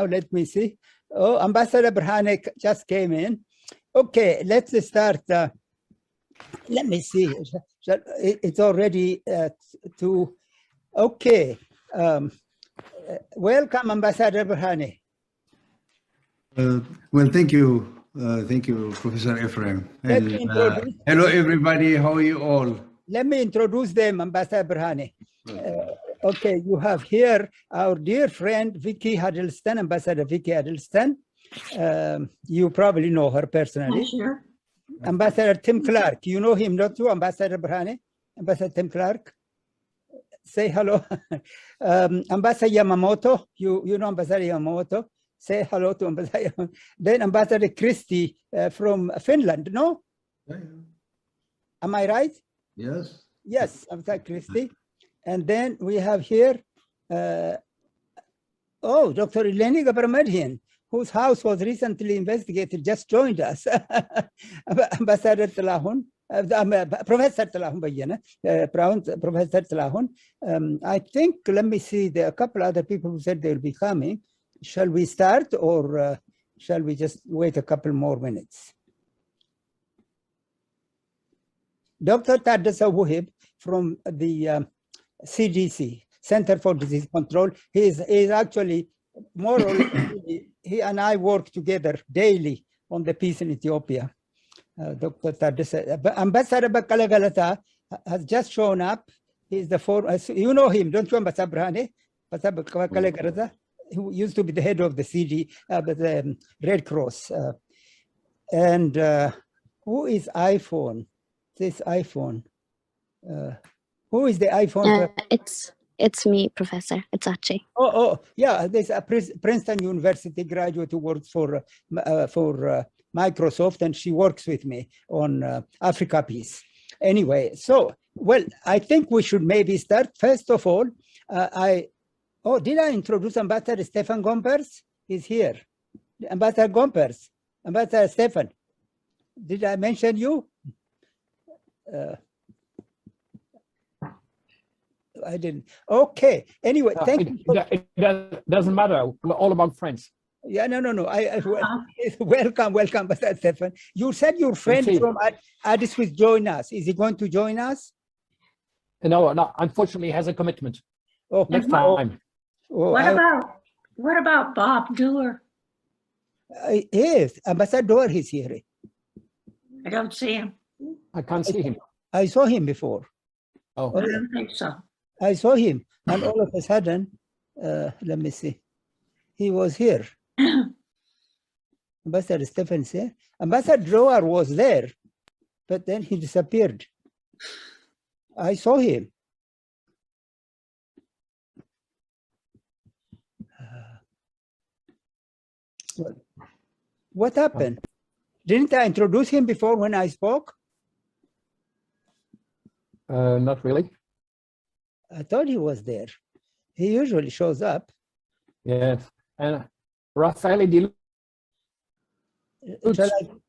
now. Let me see. Oh, Ambassador Berhane just came in. Okay, let's start. Let me see. It's already to. Okay. Welcome, Ambassador Berhane. Well, thank you. Thank you, Professor Ephraim. And, hello, everybody. How are you all? Let me introduce them, Ambassador Berhane. Okay, you have here our dear friend, Vicky Huddleston, Ambassador Vicky Huddleston. You probably know her personally. Sure. Ambassador Tim Clark, you know him, not you, Ambassador Berhane? Ambassador Tim Clark. Say hello. Ambassador Yamamoto, you know Ambassador Yamamoto. Say hello to Ambassador. Then Ambassador Christie from Finland, no? Yeah. Am I right? Yes. Yes, Ambassador Christie. And then we have here, Dr. Eleni Gabramadhian, whose house was recently investigated, just joined us. Ambassador Talahun, Professor Talahun Bayana, Professor Talahun. I think, let me see, there are a couple other people who said they'll be coming. Shall we start, or shall we just wait a couple more minutes? Dr. Tadassa Wuhib from the CDC, Center for Disease Control. He is actually more or less, he and I work together daily on the peace in Ethiopia. Dr. Tadassa. Ambassador Bakala Galata has just shown up. He's the you know him, don't you, Ambassador Berhane? Ambassador Bakala Galata, who used to be the head of the CD, the Red Cross. And who is iPhone? This iPhone. Who is the iPhone? It's me, Professor. It's Achi. Oh, yeah. There's a Princeton University graduate who works for Microsoft, and she works with me on Africa Peace. Anyway, so, well, I think we should maybe start. First of all, did I introduce Ambassador Stefan Gompers? He's here. Ambassador Gompers, Ambassador Stefan. Did I mention you? I didn't. Okay. Anyway, thank you. It doesn't matter. We're all about friends. Yeah, no. Welcome, Ambassador Stefan. You said your friend from Addis will join us. Is he going to join us? No. Unfortunately, he has a commitment. Oh, next time. What about Bob Doer? Yes, Ambassador Doer is here. I don't see him. I can't see him. I saw him before. Oh, I don't think so. I saw him, and all of a sudden, let me see, he was here. Ambassador Stefan said, Ambassador Doer was there, but then he disappeared. I saw him. What happened? Didn't I introduce him before when I spoke? Not really. I thought he was there. He usually shows up. Yes. And Rafael Di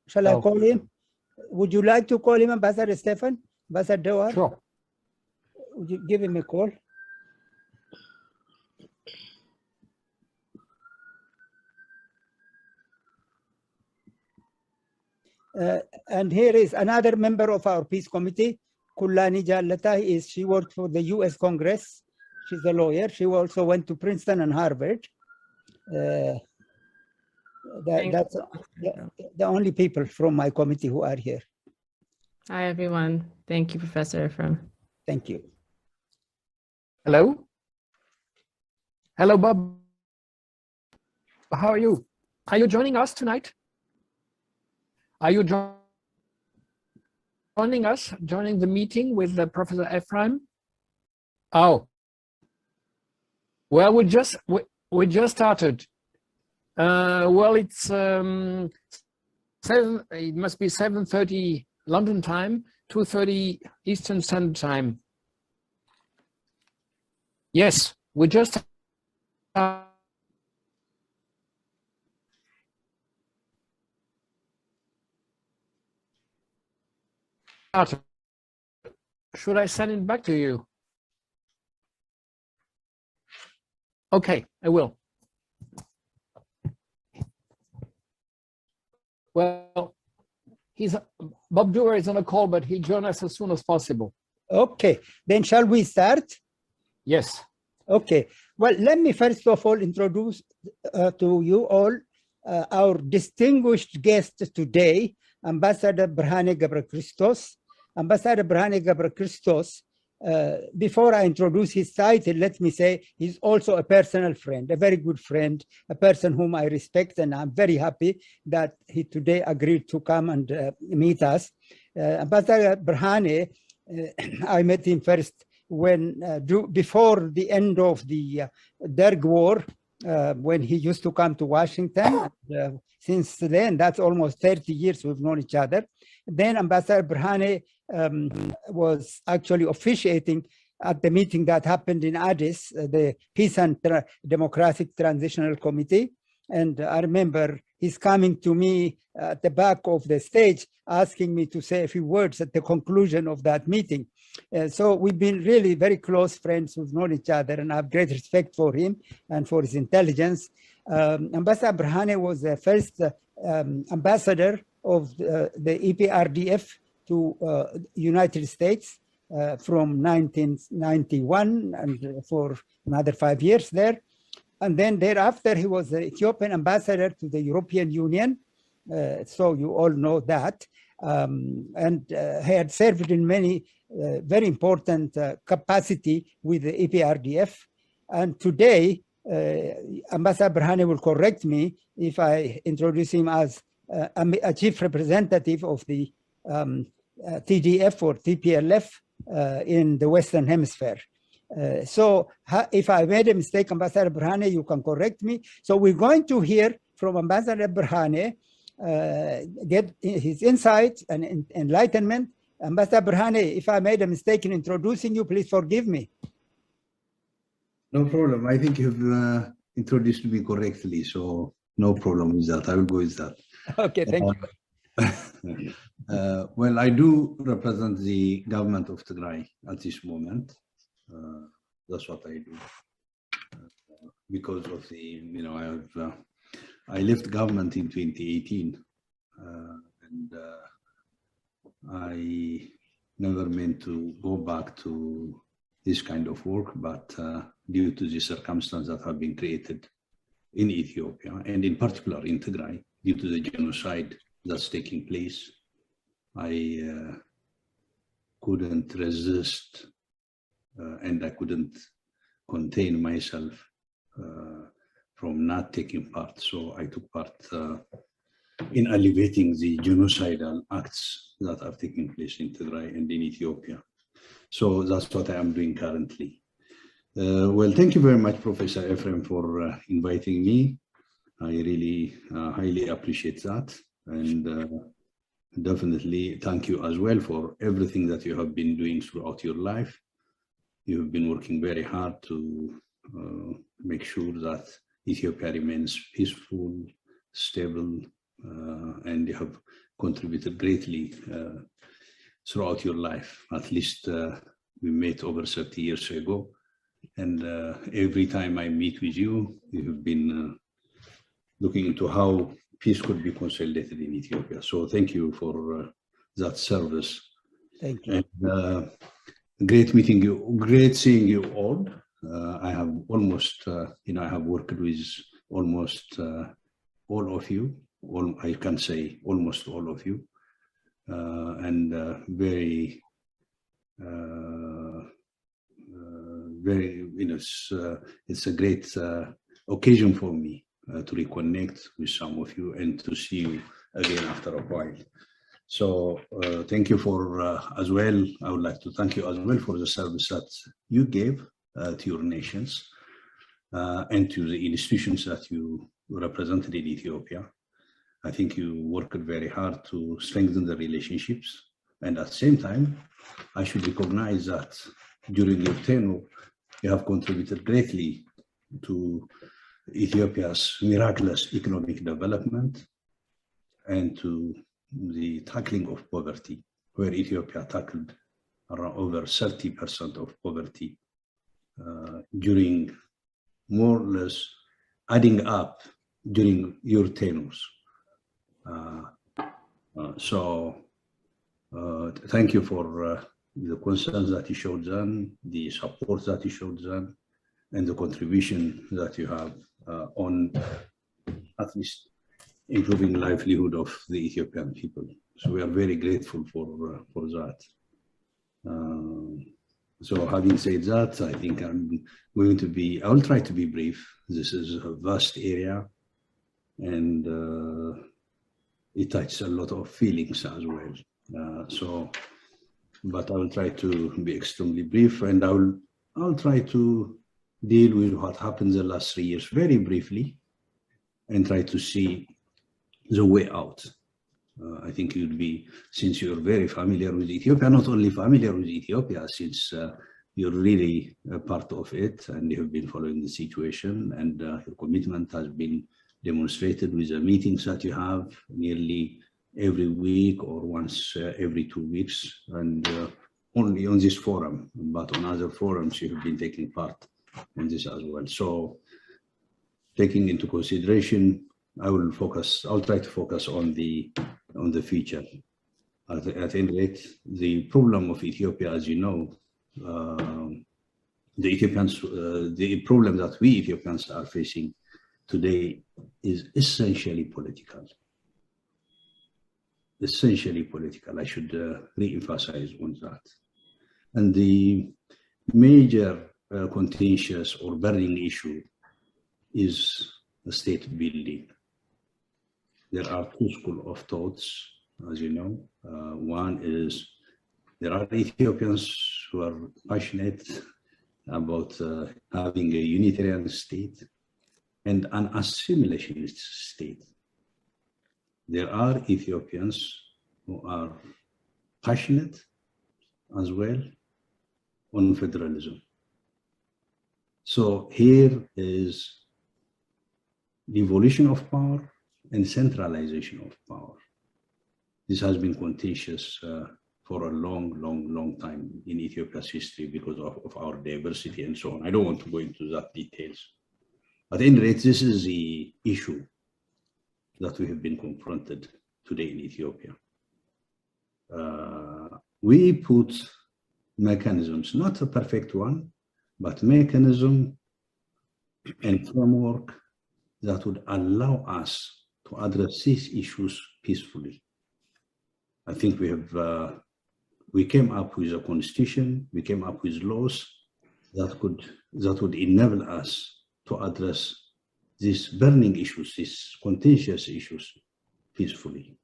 Shall I call him? Would you like to call him, Ambassador Stefan? Ambassador Doer? Sure. Would you give him a call? And here is another member of our peace committee, Kullani Jallata. She worked for the US Congress. She's a lawyer. She also went to Princeton and Harvard. That's the only people from my committee who are here. Hi, everyone. Thank you, Professor Ephraim. Thank you. Hello. Hello, Bob. How are you? Are you joining us tonight? Are you joining the meeting with Professor Ephraim? Oh, well, we just started. Well, it's it must be 7:30 London time, 2:30 Eastern Standard Time. Yes, we just should I send it back to you? Okay, I will. Well, Bob Doer is on a call, but he'll join us as soon as possible. Okay, then shall we start? Yes. Okay, well, let me first of all introduce to you all our distinguished guest today, Ambassador Berhane Gebrekristos. Ambassador Berhane Gebrekristos, before I introduce his title, let me say he's also a personal friend, a very good friend, a person whom I respect, and I'm very happy that he today agreed to come and meet us. Ambassador Berhane, I met him first when before the end of the Derg War, when he used to come to Washington. Since then, that's almost 30 years we've known each other. Then Ambassador Berhane was actually officiating at the meeting that happened in Addis, the Peace and Democratic Transitional Committee. And I remember he's coming to me at the back of the stage, asking me to say a few words at the conclusion of that meeting. So we've been really very close friends. We've known each other, and I have great respect for him and for his intelligence. Ambassador Berhane was the first ambassador of the EPRDF to United States from 1991 and for another 5 years there. And then thereafter, he was the Ethiopian ambassador to the European Union. So you all know that. And he had served in many very important capacity with the EPRDF. And today, Ambassador Berhane will correct me if I introduce him as a chief representative of the TDF or TPLF in the Western Hemisphere. So if I made a mistake, Ambassador Berhane, you can correct me. So we're going to hear from Ambassador Berhane, get his insights and enlightenment. Ambassador Berhane, if I made a mistake in introducing you, please forgive me. No problem. I think you've introduced me correctly, so no problem with that. I will go with that. Okay, thank you. Well, I do represent the government of Tigray at this moment. That's what I do. Because of the, I left government in 2018, and I never meant to go back to this kind of work, but due to the circumstances that have been created in Ethiopia, and in particular in Tigray, due to the genocide that's taking place, I couldn't resist and I couldn't contain myself from not taking part. So I took part in alleviating the genocidal acts that are taking place in Tigray and in Ethiopia. So that's what I am doing currently. Well, thank you very much, Professor Ephraim, for inviting me. I really highly appreciate that. And definitely thank you as well for everything that you have been doing throughout your life. You have been working very hard to make sure that Ethiopia remains peaceful, stable, and you have contributed greatly throughout your life. At least we met over 30 years ago. And every time I meet with you, you have been looking into how peace could be consolidated in Ethiopia. So thank you for that service. Thank you. And, great meeting you, great seeing you all. I have almost, I have worked with almost all of you. I can say almost all of you. And very, it's a great occasion for me to reconnect with some of you and to see you again after a while. So thank you for as well. I would like to thank you as well for the service that you gave to your nations and to the institutions that you represented in Ethiopia. I think you worked very hard to strengthen the relationships. And at the same time, I should recognize that during your tenure, you have contributed greatly to Ethiopia's miraculous economic development and to the tackling of poverty, where Ethiopia tackled around over 30% of poverty during more or less adding up during your tenures. Thank you for the concerns that you showed them, the support that you showed them, and the contribution that you have on at least improving the livelihood of the Ethiopian people. So we are very grateful for that. So having said that, I think I will try to be brief. This is a vast area, and it touches a lot of feelings as well. But I will try to be extremely brief, and I'll try to deal with what happened the last 3 years very briefly, and try to see the way out. I think you'd be, since you're very familiar with Ethiopia, not only familiar with Ethiopia, since you're really a part of it and you've been following the situation, and your commitment has been demonstrated with the meetings that you have nearly every week or once every 2 weeks, and only on this forum, but on other forums you have been taking part in this as well. So taking into consideration, I'll try to focus on the future. At any rate, the problem of Ethiopia, as you know, the problem that we Ethiopians are facing today is essentially political. Essentially political. I should re-emphasize on that. And the major contentious or burning issue is the state building. There are two schools of thoughts, as you know. One is there are Ethiopians who are passionate about having a unitarian state and an assimilationist state. There are Ethiopians who are passionate as well on federalism. So here is devolution of power and centralization of power. This has been contentious for a long time in Ethiopia's history because of our diversity and so on. I don't want to go into that details. At any rate, this is the issue that we have been confronted today in Ethiopia. We put mechanisms, not a perfect one, but mechanism and framework that would allow us to address these issues peacefully. I think we came up with a constitution, we came up with laws that would enable us to address these burning issues, these contentious issues peacefully.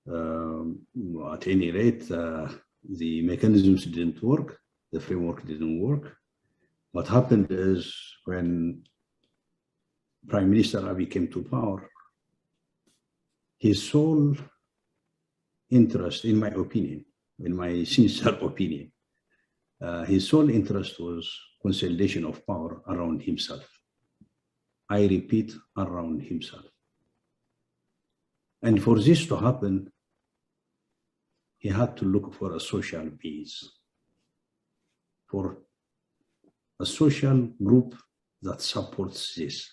At any rate, the mechanisms didn't work, the framework didn't work. What happened is when Prime Minister Abiy came to power, his sole interest, in my opinion, in my sincere opinion, his sole interest was consolidation of power around himself. I repeat, around himself. And for this to happen, he had to look for a social base, for a social group that supports this.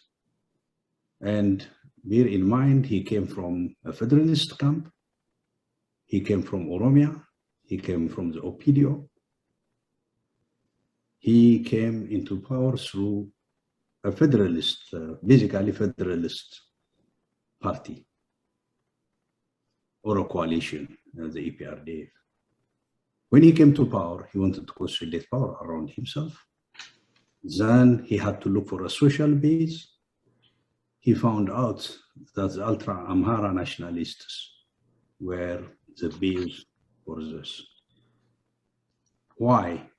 And bear in mind, he came from a federalist camp, he came from Oromia, he came from the Opidio. He came into power through a federalist, basically federalist party or a coalition, the EPRDF. When he came to power, he wanted to consolidate power around himself. Then he had to look for a social base. He found out that the ultra-Amhara nationalists were the base for this. Why?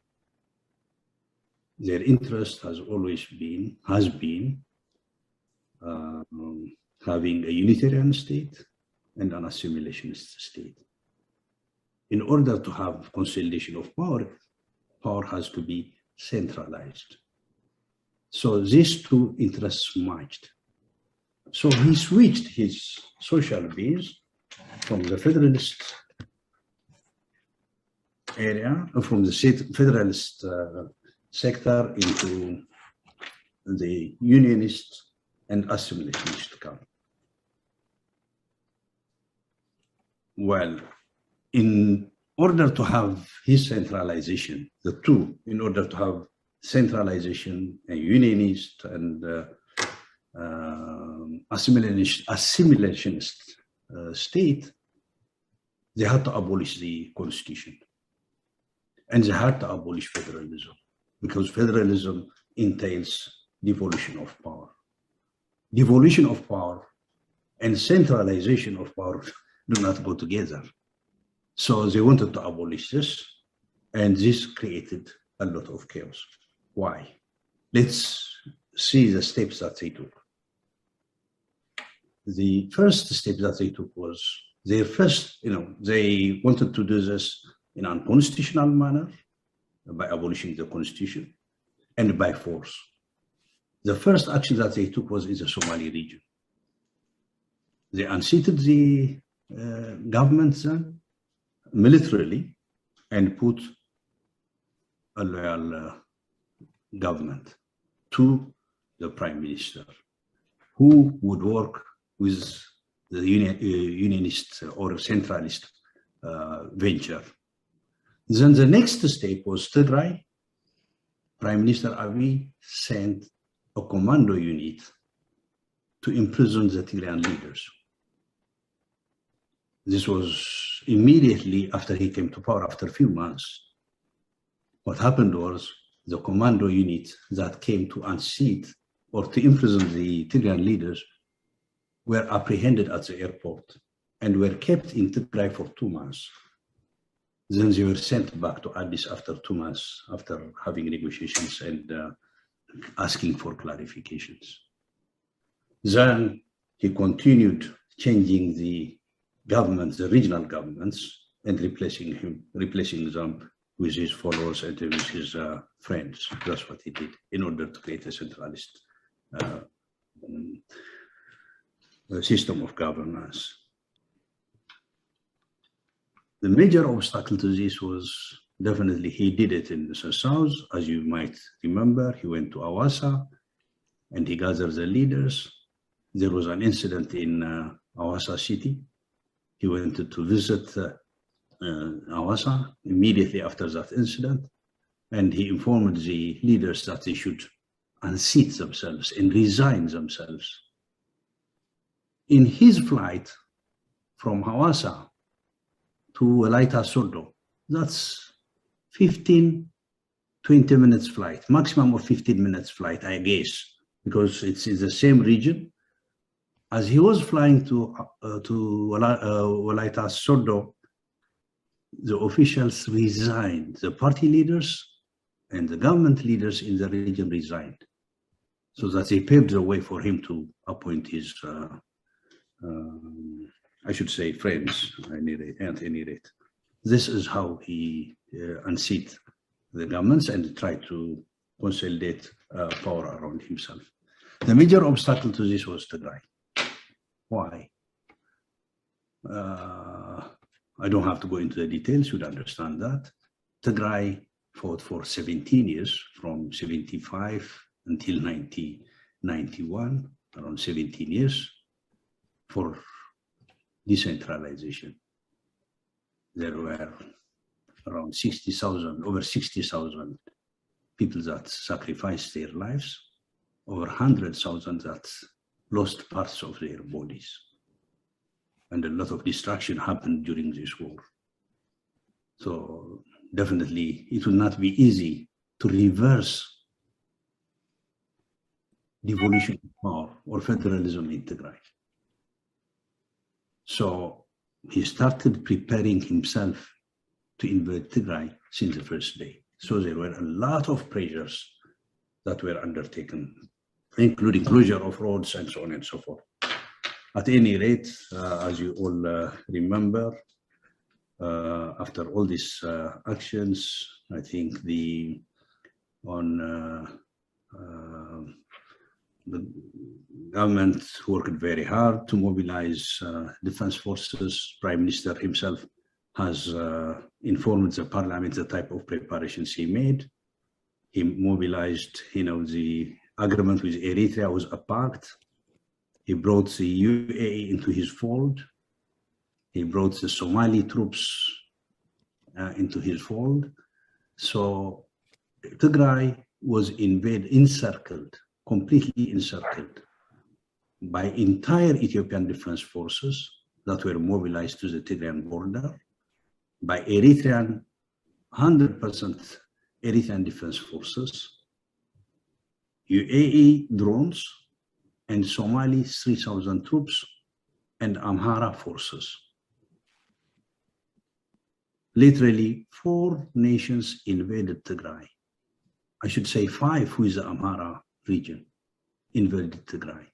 Their interest has always been, having a unitarian state and an assimilationist state. In order to have consolidation of power, power has to be centralized. So these two interests matched. So he switched his social base from the federalist area, from the federalist sector into the unionist and assimilationist camp. Well, in order to have his centralization, the two, in order to have centralization, a unionist and assimilationist state, they had to abolish the constitution. And they had to abolish federalism, because federalism entails devolution of power. Devolution of power and centralization of power do not go together. So they wanted to abolish this, and this created a lot of chaos. Why? Let's see the steps that they took. The first step that they took was their first, they wanted to do this in an unconstitutional manner by abolishing the constitution and by force. The first action that they took was in the Somali region. They unseated the government then militarily and put a loyal government to the prime minister, who would work with the unionist or centralist venture. Then the next step was Tigray. Prime Minister Abiy sent a commando unit to imprison the Tigrayan leaders. This was immediately after he came to power, after a few months. What happened was the commando unit that came to unseat or to imprison the Tigrayan leaders were apprehended at the airport and were kept in Tigray for 2 months. Then they were sent back to Addis after 2 months, after having negotiations and asking for clarifications. Then he continued changing the governments, the regional governments, and replacing them with his followers and with his friends. That's what he did in order to create a centralist system of governance. The major obstacle to this was definitely he did it in the south. As you might remember, he went to Awassa and he gathered the leaders. There was an incident in Awassa city. He went to visit Awassa immediately after that incident, and he informed the leaders that they should unseat themselves and resign themselves. In his flight from Awassa to Walaita Sodo, that's 15, 20 minutes flight, maximum of 15 minutes flight, I guess, because it's in the same region. As he was flying to Walaita Sodo, the officials resigned. The party leaders and the government leaders in the region resigned, so that they paved the way for him to appoint his, I should say, friends at any rate. This is how he unseated the governments and tried to consolidate power around himself. The major obstacle to this was Tigray. Why? I don't have to go into the details, you'd understand that. Tigray fought for 17 years, from 75 until 1991, around 17 years, for decentralization. There were around 60,000, over 60,000 people that sacrificed their lives, over 100,000 that lost parts of their bodies. And a lot of destruction happened during this war. So definitely it will not be easy to reverse devolution of power or federalism in Tigray. So he started preparing himself to invade Tigray since the first day. So there were a lot of pressures that were undertaken, including closure of roads and so on and so forth. At any rate, as you all remember, after all these actions, I think the government worked very hard to mobilize defense forces. Prime Minister himself has informed the parliament the type of preparations he made. He mobilized, the agreement with Eritrea was a pact. He brought the UAE into his fold. He brought the Somali troops into his fold. So Tigray was encircled, completely encircled by entire Ethiopian defense forces that were mobilized to the Tigrayan border, by Eritrean, 100% Eritrean defense forces, UAE drones, and Somali 3,000 troops, and Amhara forces. Literally 4 nations invaded Tigray. I should say 5 who is the Amhara region invaded Tigray.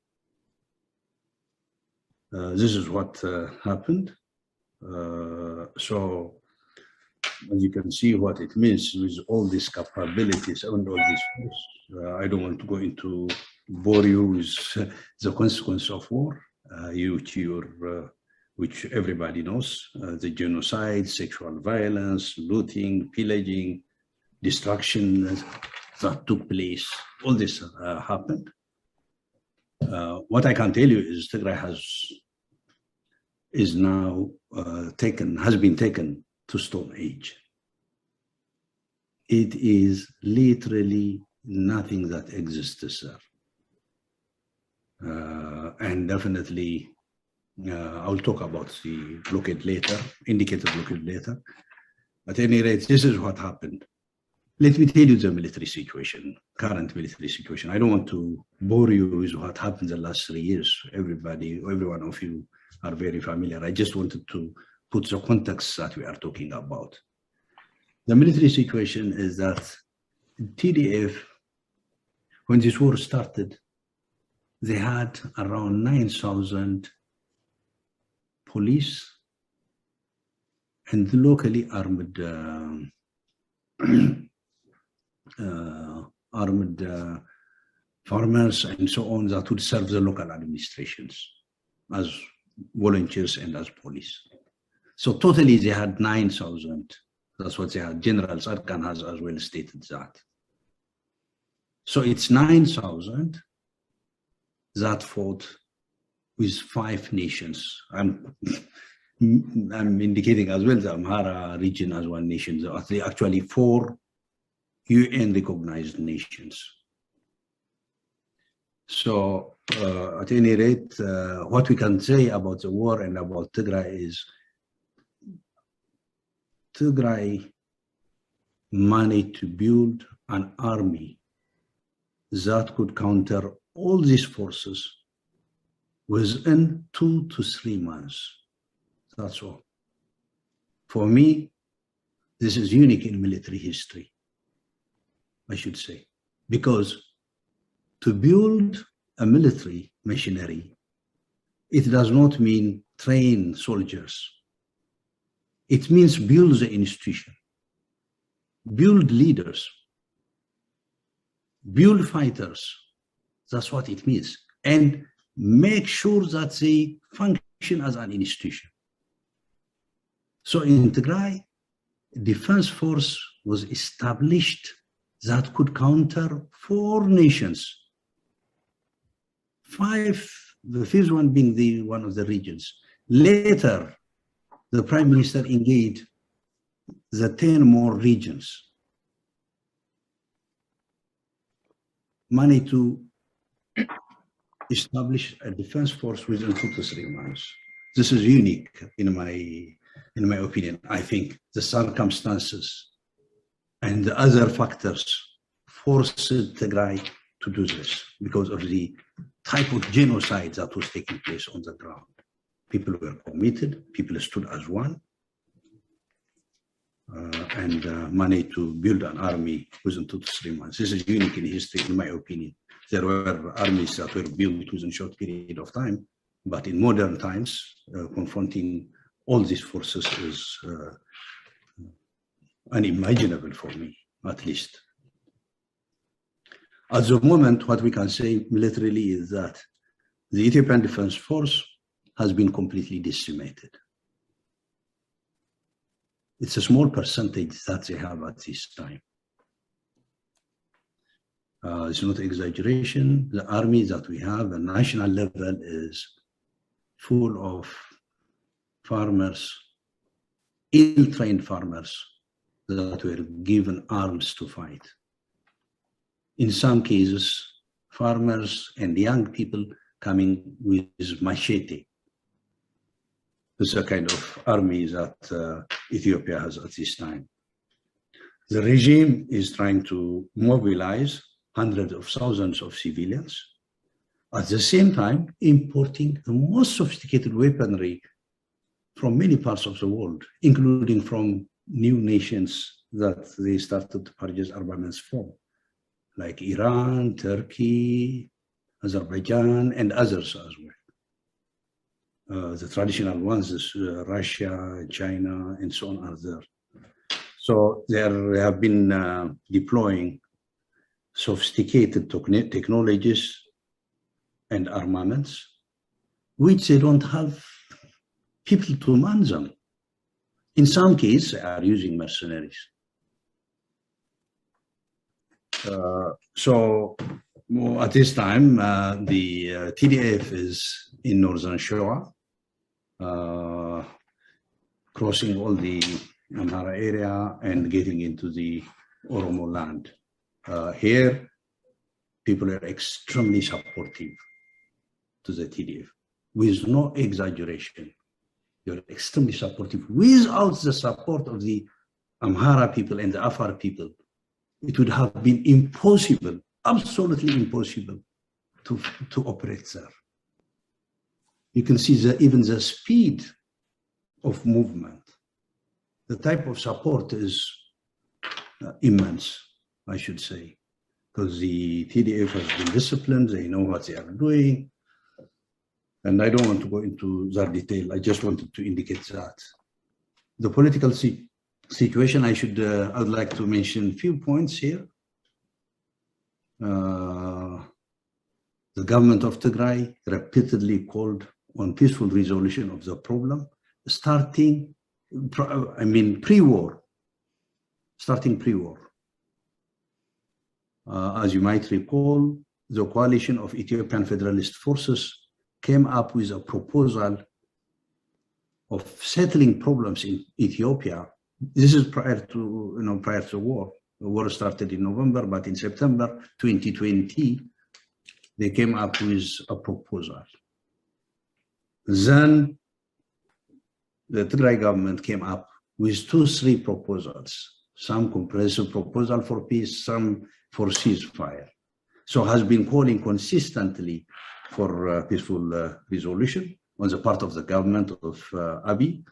This is what happened. So as you can see what it means with all these capabilities and all this force. I don't want to go into bore you with the consequence of war, which everybody knows, the genocide, sexual violence, looting, pillaging, destruction that took place. All this happened. What I can tell you is Tigray has been taken to Stone Age. It is literally nothing that exists there. And definitely, I'll talk about the blockade later, indicated blockade later. At any rate, this is what happened. Let me tell you the military situation, current military situation. I don't want to bore you with what happened the last 3 years. Every one of you are very familiar. I just wanted to put the context that we are talking about. The military situation is that TDF, when this war started, they had around 9,000 police and locally armed farmers and so on that would serve the local administrations as volunteers and as police. So totally they had 9,000. That's what they had. General Sarkan has as well stated that. So it's 9,000 that fought with 5 nations. I'm indicating as well the Amhara region as one nation. There are actually 4 UN recognized nations. So at any rate, what we can say about the war and about Tigray is Tigray managed to build an army that could counter all these forces within 2 to 3 months. That's all. For me, this is unique in military history, I should say, because to build a military machinery, it does not mean train soldiers. It means build the institution, build leaders, build fighters. That's what it means. And make sure that they function as an institution. So in Tigray, defense force was established that could counter 4 nations. 5, the 5th one being one of the regions. Later, the Prime Minister engaged the 10 more regions. Money to establish a defense force within 2 to 3 months. This is unique in my opinion. I think the circumstances and the other factors forced Tigray to do this because of the type of genocide that was taking place on the ground. People were committed, people stood as one, and managed to build an army within 2 to 3 months. This is unique in history, in my opinion. There were armies that were built within a short period of time, but in modern times, confronting all these forces is unimaginable for me, at least. At the moment, what we can say militarily is that the Ethiopian Defense Force has been completely decimated. It's a small percentage that they have at this time. It's not exaggeration. The army that we have, the national level, is full of farmers, ill-trained farmers that were given arms to fight. In some cases, farmers and young people coming with machete. This is a kind of army that Ethiopia has at this time. The regime is trying to mobilize hundreds of thousands of civilians, at the same time importing the most sophisticated weaponry from many parts of the world, including from new nations that they started to purchase armaments from, like Iran, Turkey, Azerbaijan, and others as well. The traditional ones is Russia, China, and so on are there. So they have been deploying sophisticated technologies and armaments, which they don't have people to man them. In some cases, they are using mercenaries. So at this time, the TDF is in northern Shoa, crossing all the Amhara area and getting into the Oromo land. Here, people are extremely supportive to the TDF, with no exaggeration. They're extremely supportive. Without the support of the Amhara people and the Afar people, it would have been impossible, absolutely impossible to operate there. You can see even the speed of movement. The type of support is immense, I should say, because the TDF has been disciplined, they know what they are doing. And I don't want to go into that detail. I just wanted to indicate that. The political situation, I would like to mention a few points here. The government of Tigray repeatedly called on peaceful resolution of the problem, starting pre-war. As you might recall, the coalition of Ethiopian Federalist Forces came up with a proposal of settling problems in Ethiopia. This is prior to the war. The war started in November, but in September 2020, they came up with a proposal. Then the Tigray government came up with 2-3 proposals, some comprehensive proposal for peace, some for ceasefire. So has been calling consistently for peaceful resolution on the part of the government of Abiy.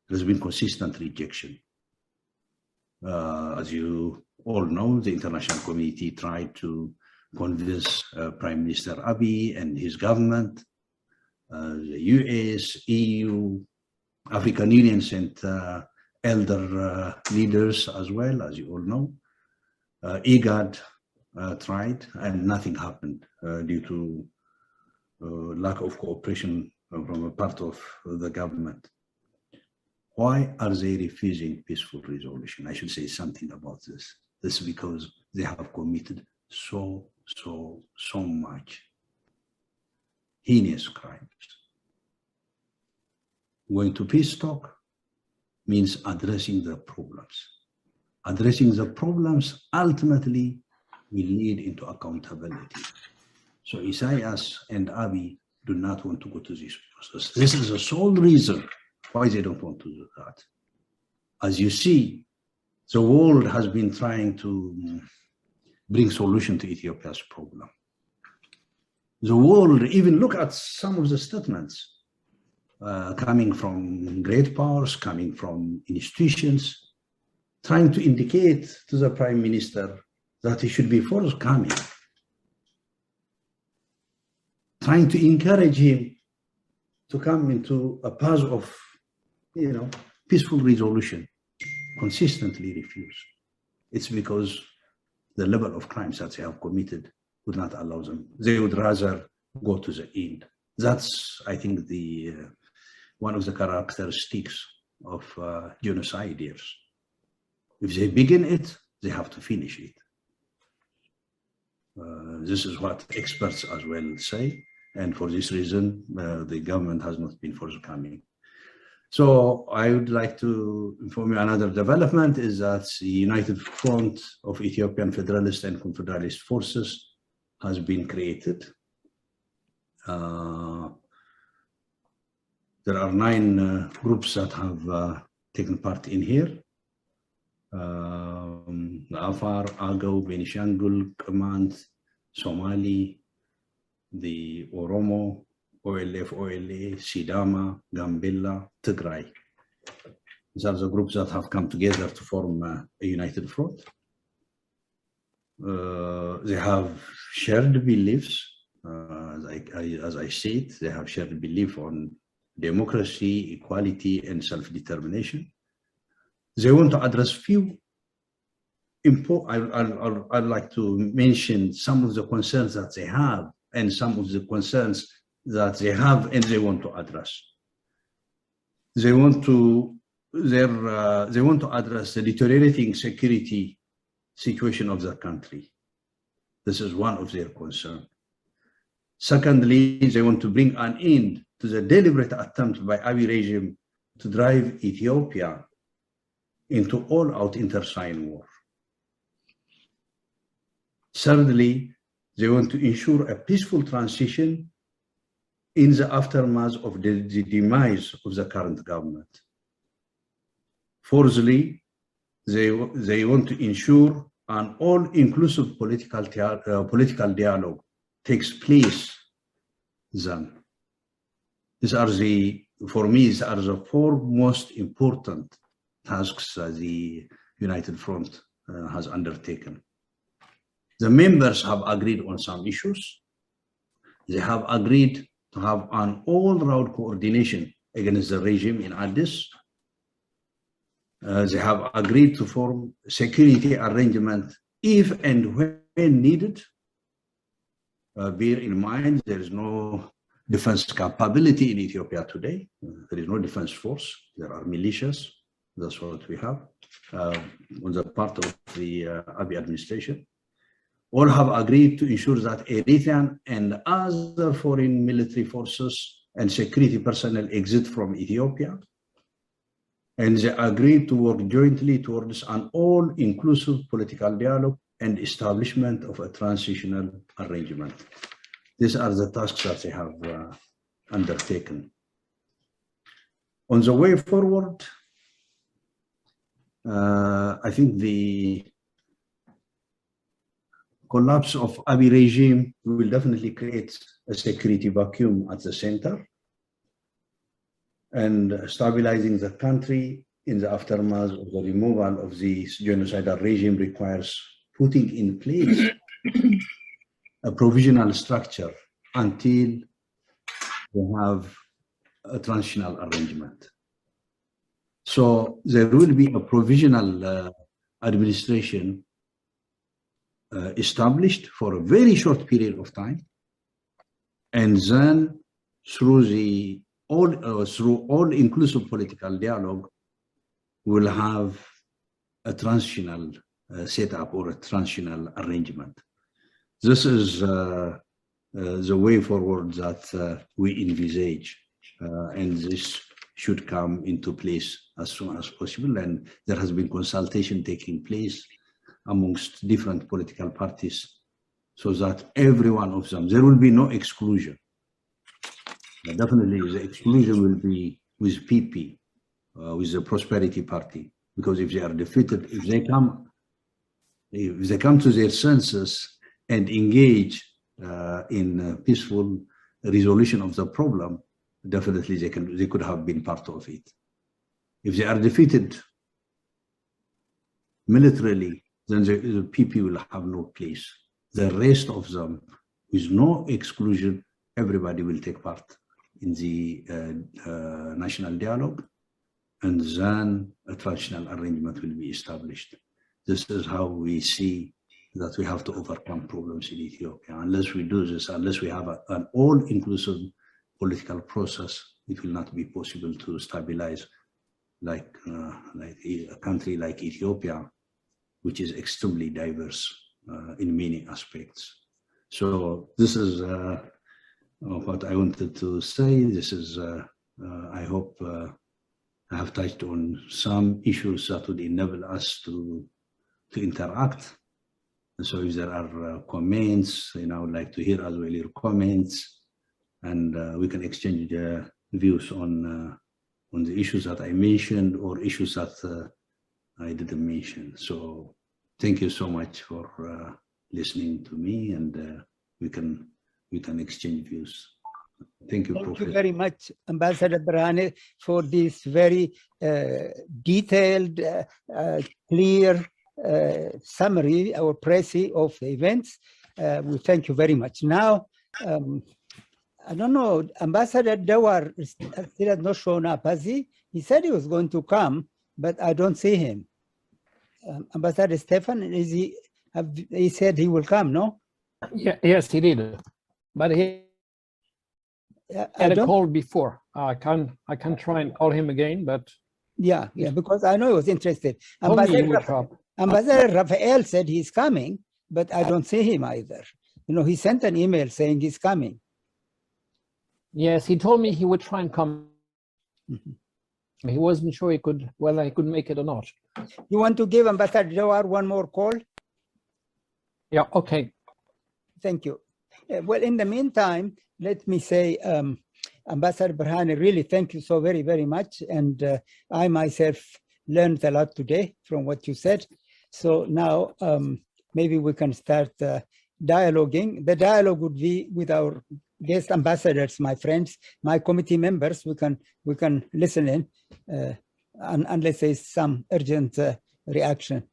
There's been consistent rejection. As you all know, the international community tried to convince Prime Minister Abiy and his government, the US, EU, African Union sent elder leaders as well, as you all know. IGAD tried, and nothing happened due to lack of cooperation from a part of the government. Why are they refusing peaceful resolution? I should say something about this. This is because they have committed so much heinous crimes. Going to peace talk means addressing the problems. Addressing the problems ultimately will lead into accountability. So Isaias and Abiy do not want to go to this process. This is the sole reason why they don't want to do that. As you see, the world has been trying to bring solution to Ethiopia's problem. The world, even look at some of the statements coming from great powers, coming from institutions, trying to indicate to the Prime Minister that he should be forthcoming, trying to encourage him to come into a path of, peaceful resolution, consistently refused. It's because the level of crimes that they have committed would not allow them. They would rather go to the end. That's, I think, the one of the characteristics of genocideers. If they begin it, they have to finish it. This is what experts as well say, and for this reason, the government has not been forthcoming. So I would like to inform you another development is that the United Front of Ethiopian Federalist and Confederalist Forces has been created. There are 9 groups that have taken part in here. Afar, Agaw, Benishangul, Command, Somali, the Oromo, OLF, OLA, Sidama, Gambella, Tigray. These are the groups that have come together to form a united front. They have shared beliefs, as I said, they have shared belief on democracy, equality, and self-determination. They want to address few I'd like to mention some of the concerns that they have and some of the concerns that they have and they want to address. They want to address the deteriorating security situation of their country. This is one of their concerns. Secondly, they want to bring an end to the deliberate attempt by Abiy regime to drive Ethiopia into all-out internecine war. Thirdly, they want to ensure a peaceful transition in the aftermath of the demise of the current government. Fourthly, they want to ensure an all-inclusive political dialogue takes place then. For me, these are the 4 most important tasks that the United Front has undertaken. The members have agreed on some issues. They have agreed to have an all-round coordination against the regime in Addis. They have agreed to form security arrangement if and when needed. Bear in mind, there is no defense capability in Ethiopia today. There is no defense force. There are militias. That's what we have on the part of the Abiy administration. All have agreed to ensure that Eritrean and other foreign military forces and security personnel exit from Ethiopia. And they agreed to work jointly towards an all-inclusive political dialogue and establishment of a transitional arrangement. These are the tasks that they have undertaken. On the way forward, I think the collapse of Abiy regime will definitely create a security vacuum at the center, and stabilizing the country in the aftermath of the removal of the genocidal regime requires putting in place a provisional structure until they have a transitional arrangement. So there will be a provisional administration established for a very short period of time, and then through all-inclusive political dialogue, we'll have a transitional setup or a transitional arrangement. This is the way forward that we envisage, and this should come into place as soon as possible. And there has been consultation taking place amongst different political parties, so that every one of them, there will be no exclusion. But definitely the exclusion will be with PP, with the Prosperity Party, because if they are defeated, if they come to their senses and engage in peaceful resolution of the problem, definitely they could have been part of it. If they are defeated militarily, then the PP will have no place. The rest of them, with no exclusion, everybody will take part in the national dialogue, and then a transitional arrangement will be established. This is how we see that we have to overcome problems in Ethiopia. Unless we do this, unless we have an all-inclusive political process, it will not be possible to stabilize like a country like Ethiopia, which is extremely diverse in many aspects. So this is what I wanted to say. This is, I hope I have touched on some issues that would enable us to interact. And so if there are comments, I would like to hear as well your comments, and we can exchange views on the issues that I mentioned or issues that I didn't mention. So thank you so much for listening to me, and we can exchange views. Thank you, Thank Professor. you very much, Ambassador Berhane, for this very detailed, clear summary or précis of the events. We thank you very much. Now, I don't know, Ambassador Dawar still has not shown up, has he? He said he was going to come, but I don't see him. Ambassador Stefan, is he said he will come, no? Yeah, yes, he did. But he had a call before. I can try and call him again, but yeah, because I know he was interested. Ambassador Raphael said he's coming, but I don't see him either. He sent an email saying he's coming. Yes, he told me he would try and come. Mm-hmm. He wasn't sure whether he could make it or not. You want to give Ambassador Jawar one more call? Yeah, okay. Thank you. Well, in the meantime, let me say, Ambassador Berhane, really thank you so very, very much. And I myself learned a lot today from what you said. So now maybe we can start dialoguing. The dialogue would be with our guest ambassadors, my friends, my committee members. We can listen in unless there's some urgent reaction.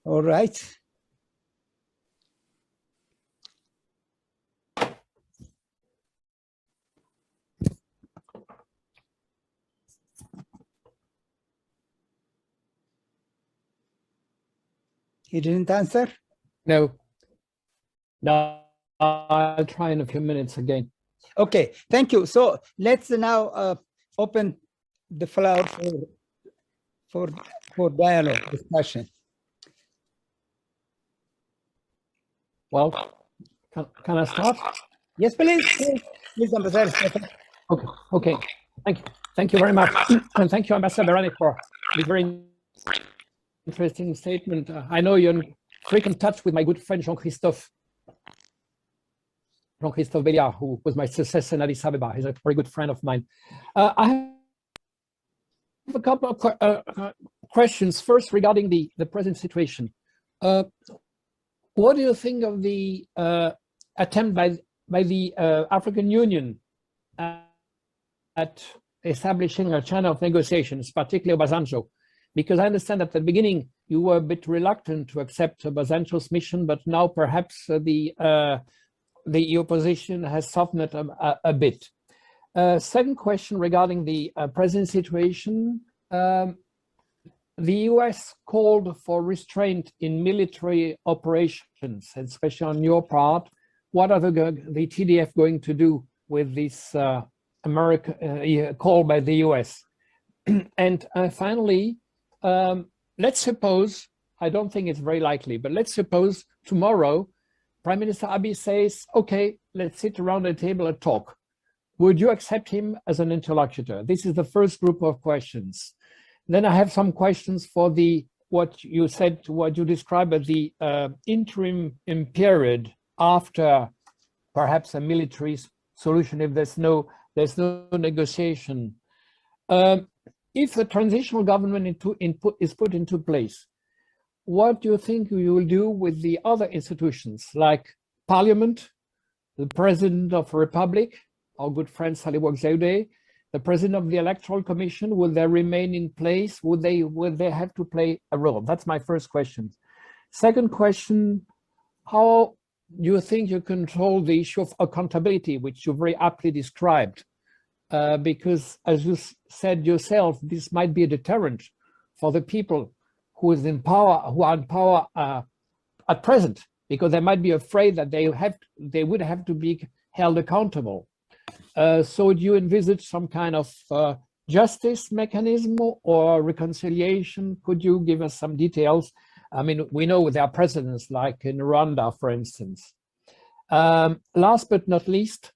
All right. He didn't answer? No. No, I'll try in a few minutes again. Okay, thank you. So let's now open the floor for dialogue, discussion. Well, can I start? Yes, please. Please, Ambassador. Okay. Thank you very much. And thank you, Ambassador Berhane, for the very interesting statement. I know you're in frequent touch with my good friend Jean-Christophe Béliard, who was my successor in Addis Ababa. He's a very good friend of mine. I have a couple of questions. First, regarding the present situation. What do you think of the attempt by the African Union at establishing a channel of negotiations, particularly Obasanjo? Because I understand that at the beginning you were a bit reluctant to accept Obasanjo's mission, but now perhaps the opposition has softened it a bit. Second question regarding the present situation. The US called for restraint in military operations, especially on your part. What are the TDF going to do with this call by the US? And finally, let's suppose, I don't think it's very likely, but let's suppose tomorrow Prime Minister Abiy says, okay, let's sit around the table and talk. Would you accept him as an interlocutor? This is the first group of questions. Then I have some questions for what you described as the interim period after perhaps a military solution if there's no negotiation. If a transitional government is put into place, what do you think you will do with the other institutions like Parliament, the President of the Republic, our good friend Salih Ouarzazate, the President of the Electoral Commission? Will they remain in place? Will they have to play a role? That's my first question. Second question, how do you think you control the issue of accountability, which you very aptly described? Because as you said yourself, this might be a deterrent for the people who are in power at present, because they might be afraid that they would have to be held accountable. So do you envisage some kind of justice mechanism or reconciliation? Could you give us some details? I mean, we know there are precedents like in Rwanda, for instance. Last but not least,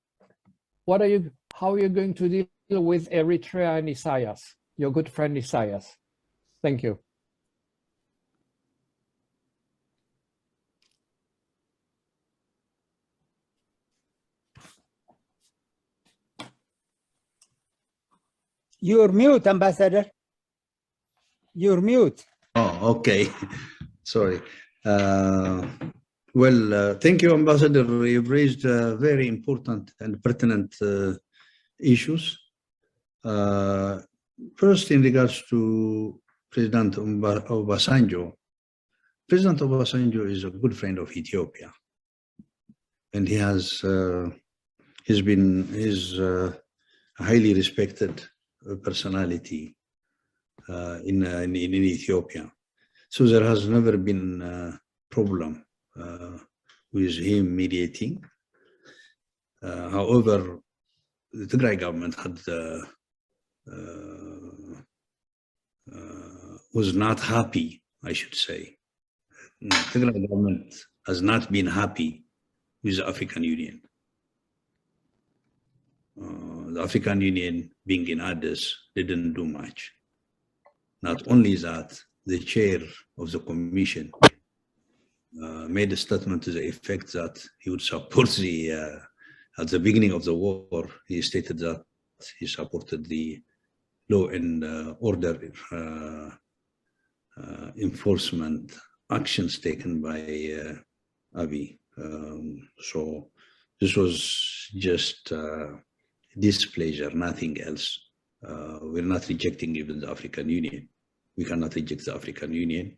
how are you going to deal with Eritrea and Isaias? your good friend Isaias. Thank you. You're mute, Ambassador. You're mute. Oh, okay. Sorry. Thank you, Ambassador. You've raised very important and pertinent issues. First, in regards to President Obasanjo. President Obasanjo is a good friend of Ethiopia, and he's a highly respected personality in Ethiopia. So there has never been a problem with him mediating. However, the Tigray government had was not happy, I should say. The Tigray government has not been happy with the African Union. The African Union, being in Addis, didn't do much. Not only that, the chair of the commission made a statement to the effect that he would support the, at the beginning of the war, he stated that he supported the law and order enforcement actions taken by Abiy. So this was just displeasure, nothing else. We're not rejecting even the African Union. We cannot reject the African Union.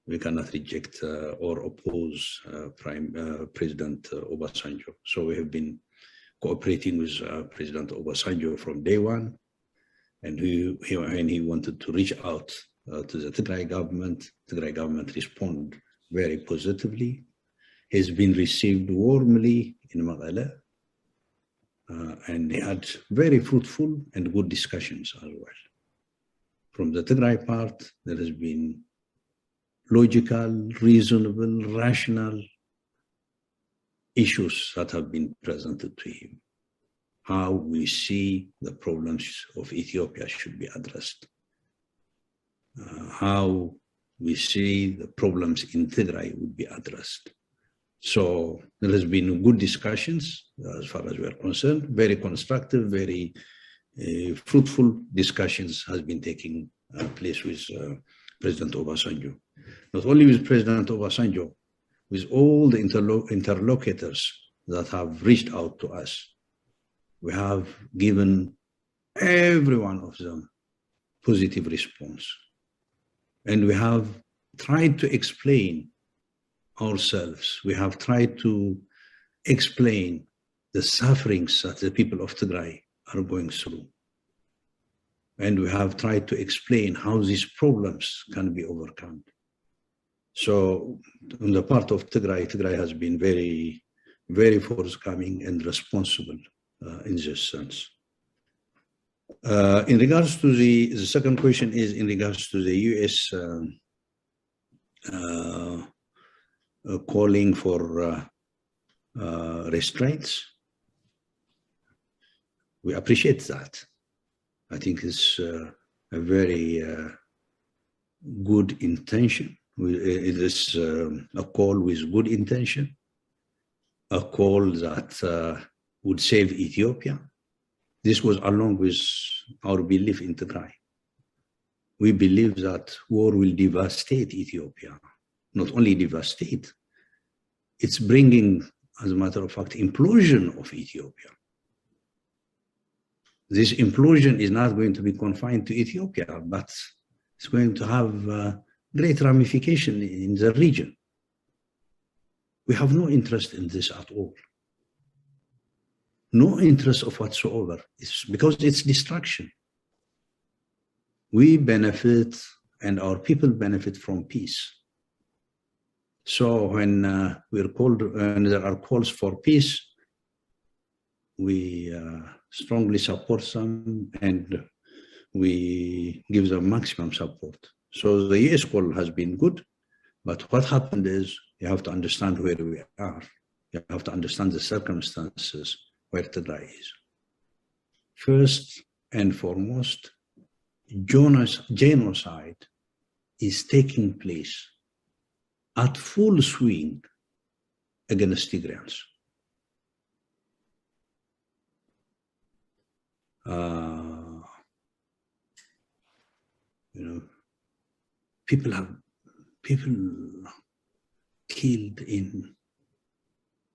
We cannot reject or oppose President Obasanjo. So we have been cooperating with President Obasanjo from day one. And when he wanted to reach out to the Tigray government responded very positively. He's been received warmly in Mekelle. And he had very fruitful and good discussions as well. From the Tigray part, there has been logical, reasonable, rational issues that have been presented to him. How we see the problems of Ethiopia should be addressed. How we see the problems in Tigray would be addressed. So there has been good discussions as far as we are concerned, very constructive, very fruitful discussions has been taking place with President Obasanjo. Not only with President Obasanjo, with all the interlocutors that have reached out to us. We have given every one of them positive response. And we have tried to explain ourselves. We have tried to explain the sufferings that the people of Tigray are going through. And we have tried to explain how these problems can be overcome. So on the part of Tigray, Tigray has been very, very forthcoming and responsible in this sense. In regards to the second question is in regards to the US calling for restraints. We appreciate that. I think it's a very good intention. It is a call with good intention, a call that would save Ethiopia. This was along with our belief in Tigray. We believe that war will devastate Ethiopia. Not only devastate, it's bringing, as a matter of fact, implosion of Ethiopia. This implosion is not going to be confined to Ethiopia, but it's going to have great ramification in the region. We have no interest in this at all. No interest of whatsoever. It's because it's destruction. We benefit and our people benefit from peace. So when there are calls for peace, we strongly support them and we give them maximum support. So the US call has been good, but what happened is you have to understand where we are. You have to understand the circumstances where Tigray is. First and foremost, genocide is taking place at full swing against Tigrayans. People killed in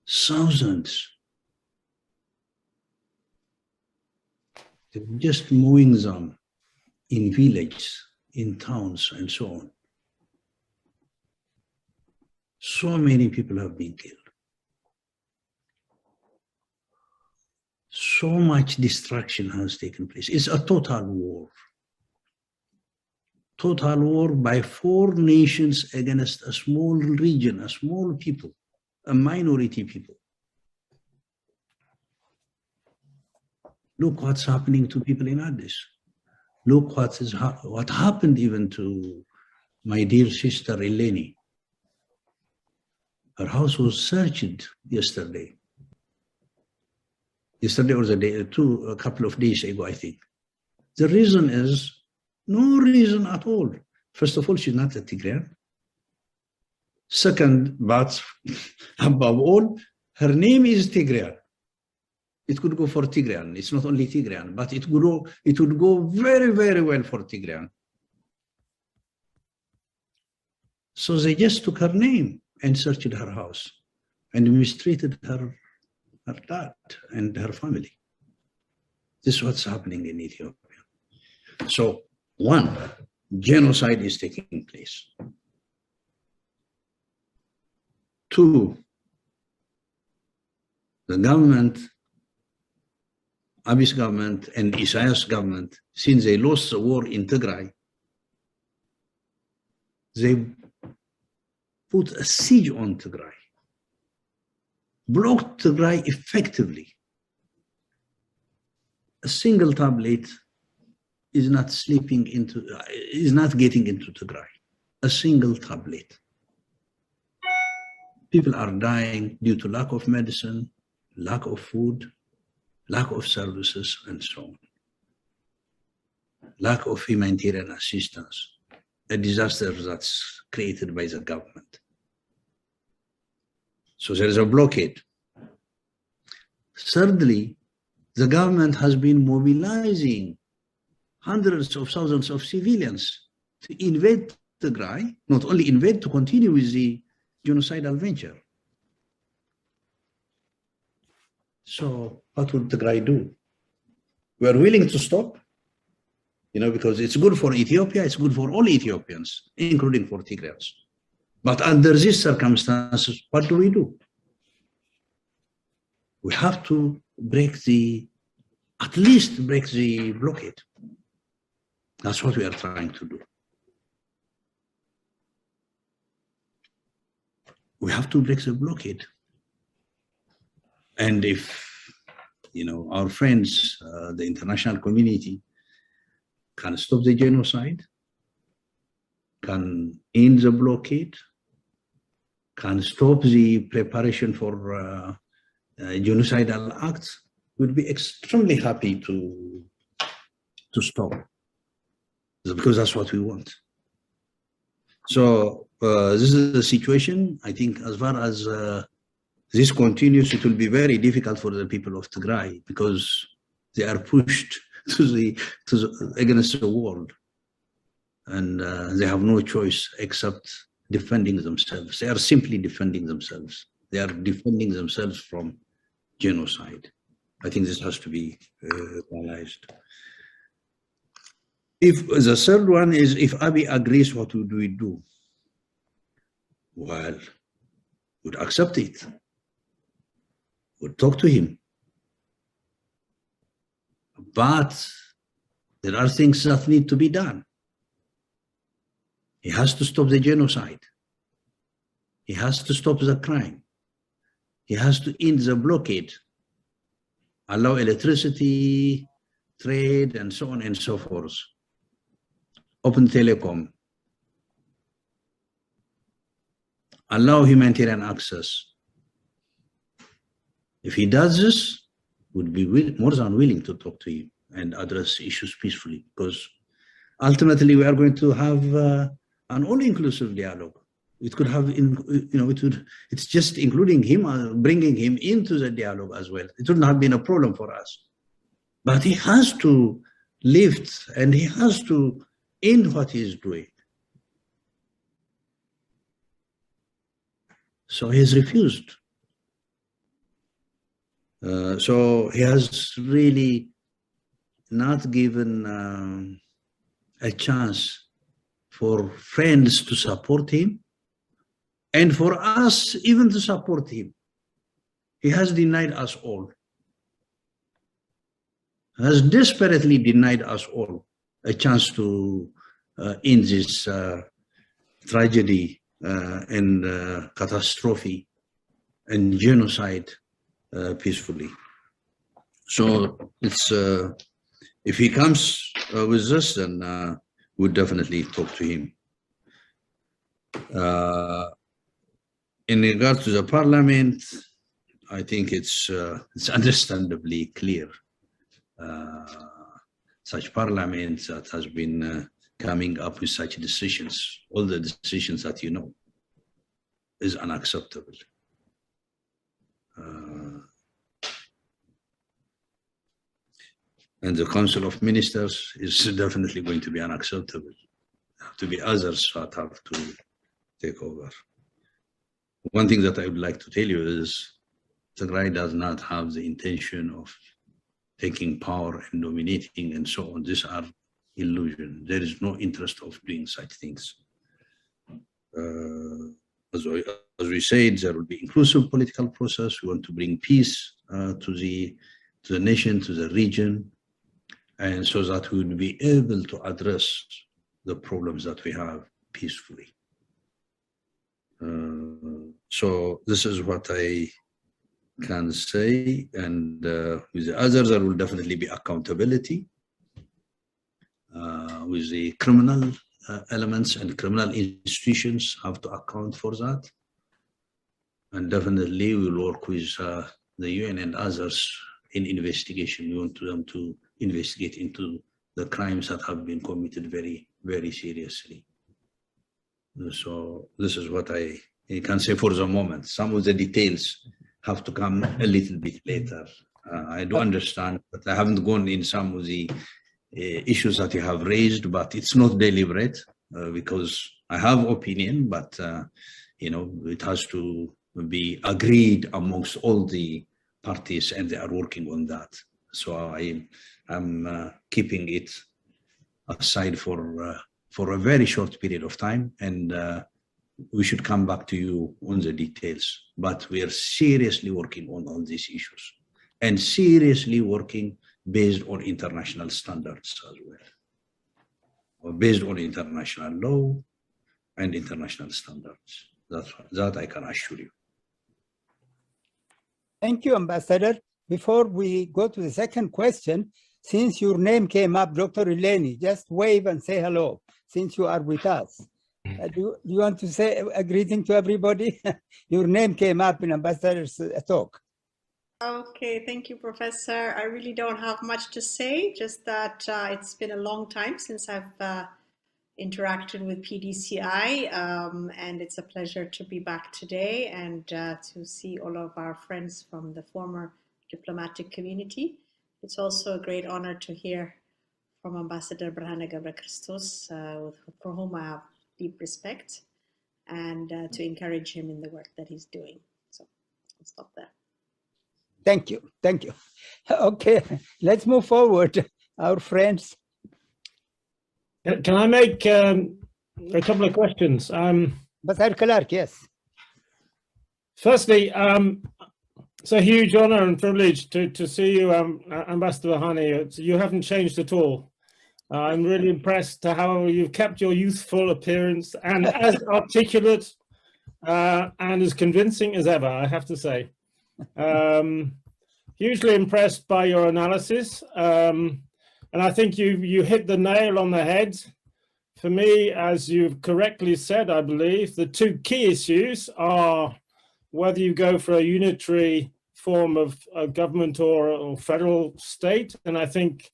thousands. They're just mowing them in villages, in towns, and so on. So many people have been killed. So much destruction has taken place. It's a total war. Total war by 4 nations against a small region, a small people, a minority people. Look what's happening to people in Addis. Look what happened even to my dear sister Eleni. Her house was searched yesterday. Yesterday or the day, a couple of days ago, I think. The reason is no reason at all. First of all, she's not a Tigrayan. Second, but above all, her name is Tigrayan. It could go for Tigrayan. It's not only Tigrayan, but it would go very, very well for Tigrayan. So they just took her name and searched her house and mistreated her dad and her family. This is what's happening in Ethiopia. So, 1, genocide is taking place. 2, the government, Abiy's government and Isaiah's government, since they lost the war in Tigray, they put a siege on Tigray, blocked Tigray effectively. A single tablet is not getting into Tigray. A single tablet. People are dying due to lack of medicine, lack of food, lack of services, and so on. Lack of humanitarian assistance, a disaster that's created by the government. So there is a blockade. Thirdly, the government has been mobilizing hundreds of thousands of civilians to invade Tigray, not only invade, to continue with the genocidal venture. So what would Tigray do? We are willing to stop, because it's good for Ethiopia, it's good for all Ethiopians, including for Tigrayans. But under these circumstances, what do? We have to at least break the blockade. That's what we are trying to do. We have to break the blockade. And if, our friends, the international community, can stop the genocide, can end the blockade, can stop the preparation for genocidal acts, we'll be extremely happy to stop, because that's what we want. So this is the situation. I think as far as this continues, it will be very difficult for the people of Tigray, because they are pushed against the world, and they have no choice except defending themselves. They are simply defending themselves. They are defending themselves from genocide. I think this has to be realized. If the third one is, if Abiy agrees, what would we do? Well, we'd accept it. We'd talk to him. But there are things that need to be done. He has to stop the genocide. He has to stop the crime. He has to end the blockade, allow electricity, trade, and so on and so forth. Open telecom. Allow humanitarian access. If he does this, we'd be more than willing to talk to him and address issues peacefully, because ultimately we are going to have an all-inclusive dialogue. It could have, it's just including him, bringing him into the dialogue as well. It wouldn't have been a problem for us. But he has to lift and he has to end what he is doing. So he has refused. So he has really not given a chance for friends to support him and for us even to support him. He has denied us all. Has desperately denied us all a chance to end this tragedy and catastrophe and genocide peacefully. So it's if he comes with this, then we'll definitely talk to him. In regard to the parliament, I think it's understandably clear. Such parliament that has been coming up with such decisions, all the decisions that you know, is unacceptable. And the Council of Ministers is definitely going to be unacceptable. There have to be others that have to take over. One thing that I would like to tell you is Tigray does not have the intention of taking power and dominating and so on. These are illusions. There is no interest of doing such things. As we said, there will be inclusive political process. We want to bring peace to the nation, to the region, and so that we will be able to address the problems that we have peacefully. So this is what I can say, and with the others there will definitely be accountability with the criminal elements, and criminal institutions have to account for that, and definitely we will work with the UN and others in investigation. We want them to investigate into the crimes that have been committed very, very seriously. So this is what I can say for the moment. Some of the details have to come a little bit later. I do understand, but I haven't gone in some of the issues that you have raised, but it's not deliberate because I have opinion, but it has to be agreed amongst all the parties, and they are working on that. So I'm keeping it aside for a very short period of time, and we should come back to you on the details. But we are seriously working on all these issues, and seriously working based on international standards as well, or based on international law and international standards. That I can assure you. Thank you, Ambassador. Before we go to the second question, since your name came up, Dr. Eleni, just wave and say hello, since you are with us. Do you want to say a greeting to everybody? Your name came up in Ambassador's talk. Okay, thank you, Professor. I really don't have much to say, just that it's been a long time since I've interacted with PDCI, and it's a pleasure to be back today and to see all of our friends from the former diplomatic community. It's also a great honor to hear from Ambassador Brhane Christos, for whom I have deep respect, and to encourage him in the work that he's doing. So I'll stop there. Thank you. Thank you. Okay, let's move forward. Our friends. Can I make a couple of questions? Ambassador Clark, yes. Firstly, it's a huge honor and privilege to see you, Ambassador Brhane. You haven't changed at all. I'm really impressed to how you've kept your youthful appearance and as articulate and as convincing as ever, I have to say. Hugely impressed by your analysis. And I think you hit the nail on the head. For me, as you've correctly said, I believe, the two key issues are whether you go for a unitary form of government or federal state. And I think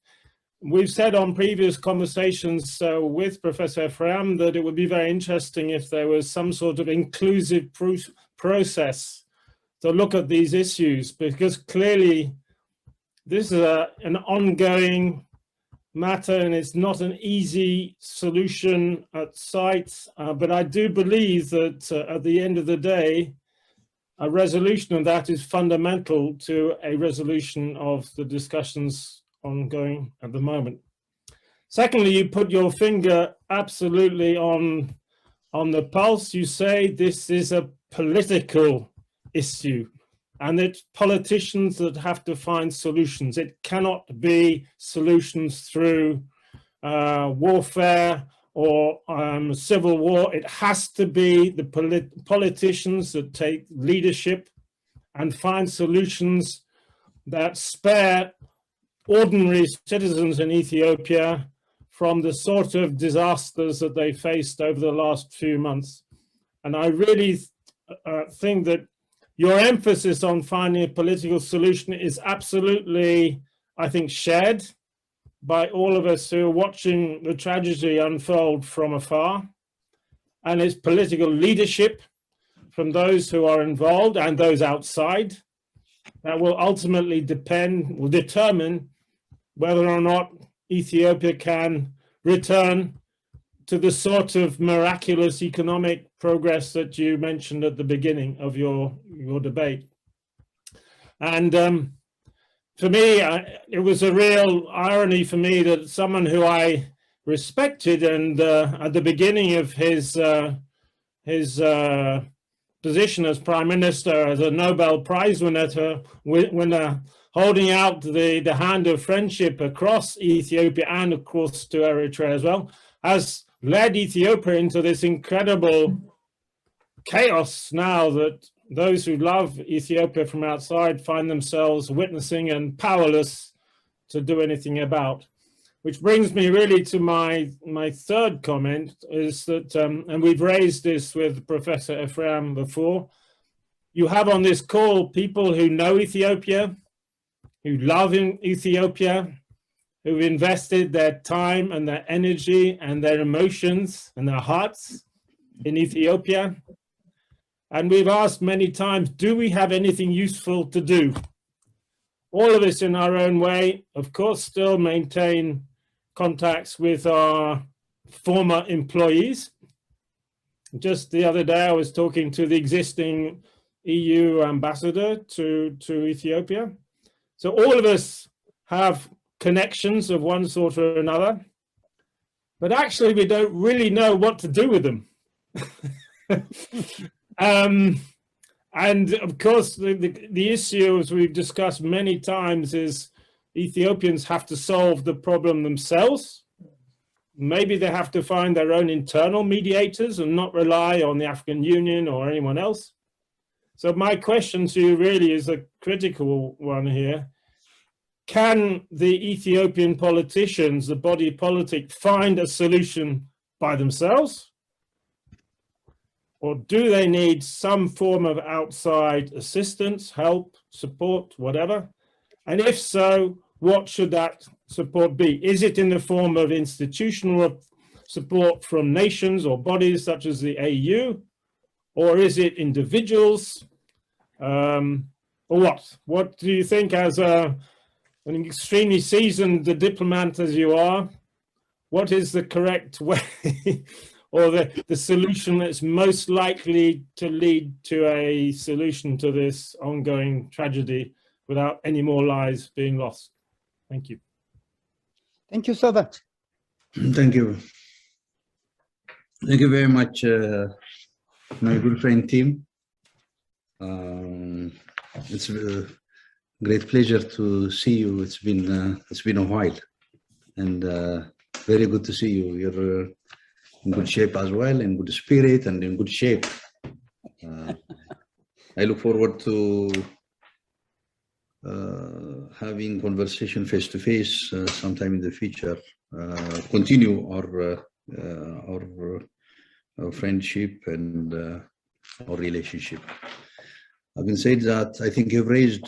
we've said on previous conversations with Professor Ephraim that it would be very interesting if there was some sort of inclusive process to look at these issues, because clearly this is an ongoing matter and it's not an easy solution at sites. But I do believe that at the end of the day, a resolution of that is fundamental to a resolution of the discussions ongoing at the moment. Secondly, you put your finger absolutely on the pulse. You say this is a political issue and it's politicians that have to find solutions. It cannot be solutions through warfare or civil war. It has to be the politicians that take leadership and find solutions that spare ordinary citizens in Ethiopia from the sort of disasters that they faced over the last few months. And I really think that your emphasis on finding a political solution is absolutely, I think, shared by all of us who are watching the tragedy unfold from afar. And it's political leadership from those who are involved and those outside that will ultimately determine whether or not Ethiopia can return to the sort of miraculous economic progress that you mentioned at the beginning of your debate. And for me, it was a real irony for me that someone who I respected, and at the beginning of his position as Prime Minister, as a Nobel Prize winner, holding out the hand of friendship across Ethiopia and of course to Eritrea as well, has led Ethiopia into this incredible chaos now that those who love Ethiopia from outside find themselves witnessing and powerless to do anything about. Which brings me really to my third comment, is that, and we've raised this with Professor Ephraim before, you have on this call people who know Ethiopia, who love in Ethiopia, who've invested their time and their energy and their emotions and their hearts in Ethiopia. And we've asked many times, do we have anything useful to do? All of us in our own way, of course, still maintain contacts with our former employees. Just the other day, I was talking to the existing EU ambassador to Ethiopia. So all of us have connections of one sort or another, but actually we don't really know what to do with them. And of course, the issue, as we've discussed many times, is Ethiopians have to solve the problem themselves. Maybe they have to find their own internal mediators and not rely on the African Union or anyone else. So my question to you really is a critical one here. Can the Ethiopian politicians, the body politic, find a solution by themselves? Or do they need some form of outside assistance, help, support, whatever? And if so, what should that support be? Is it in the form of institutional support from nations or bodies such as the AU? Or is it individuals? Or what? What do you think, as an extremely seasoned diplomat as you are, what is the correct way or the solution that's most likely to lead to a solution to this ongoing tragedy without any more lives being lost? Thank you. Thank you so much. Thank you. Thank you very much, my good friend team. It's a great pleasure to see you. It's been a while, and very good to see you. You're in good shape as well, in good spirit and in good shape. I look forward to having conversation face to face sometime in the future. Continue our friendship and our relationship. Having said that, I think you've raised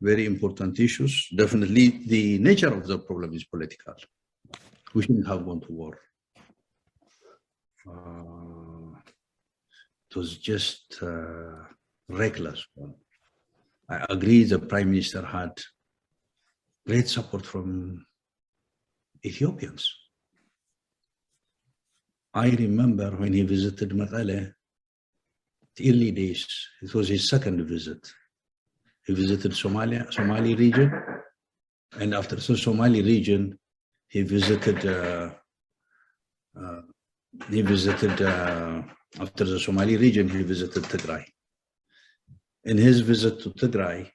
very important issues. Definitely, the nature of the problem is political. We shouldn't have gone to war. It was just reckless. I agree the Prime Minister had great support from Ethiopians. I remember when he visited Mekelle, the early days, it was his second visit. He visited Somali region, and after the Somali region, he visited after the Somali region, he visited Tigray. In his visit to Tigray,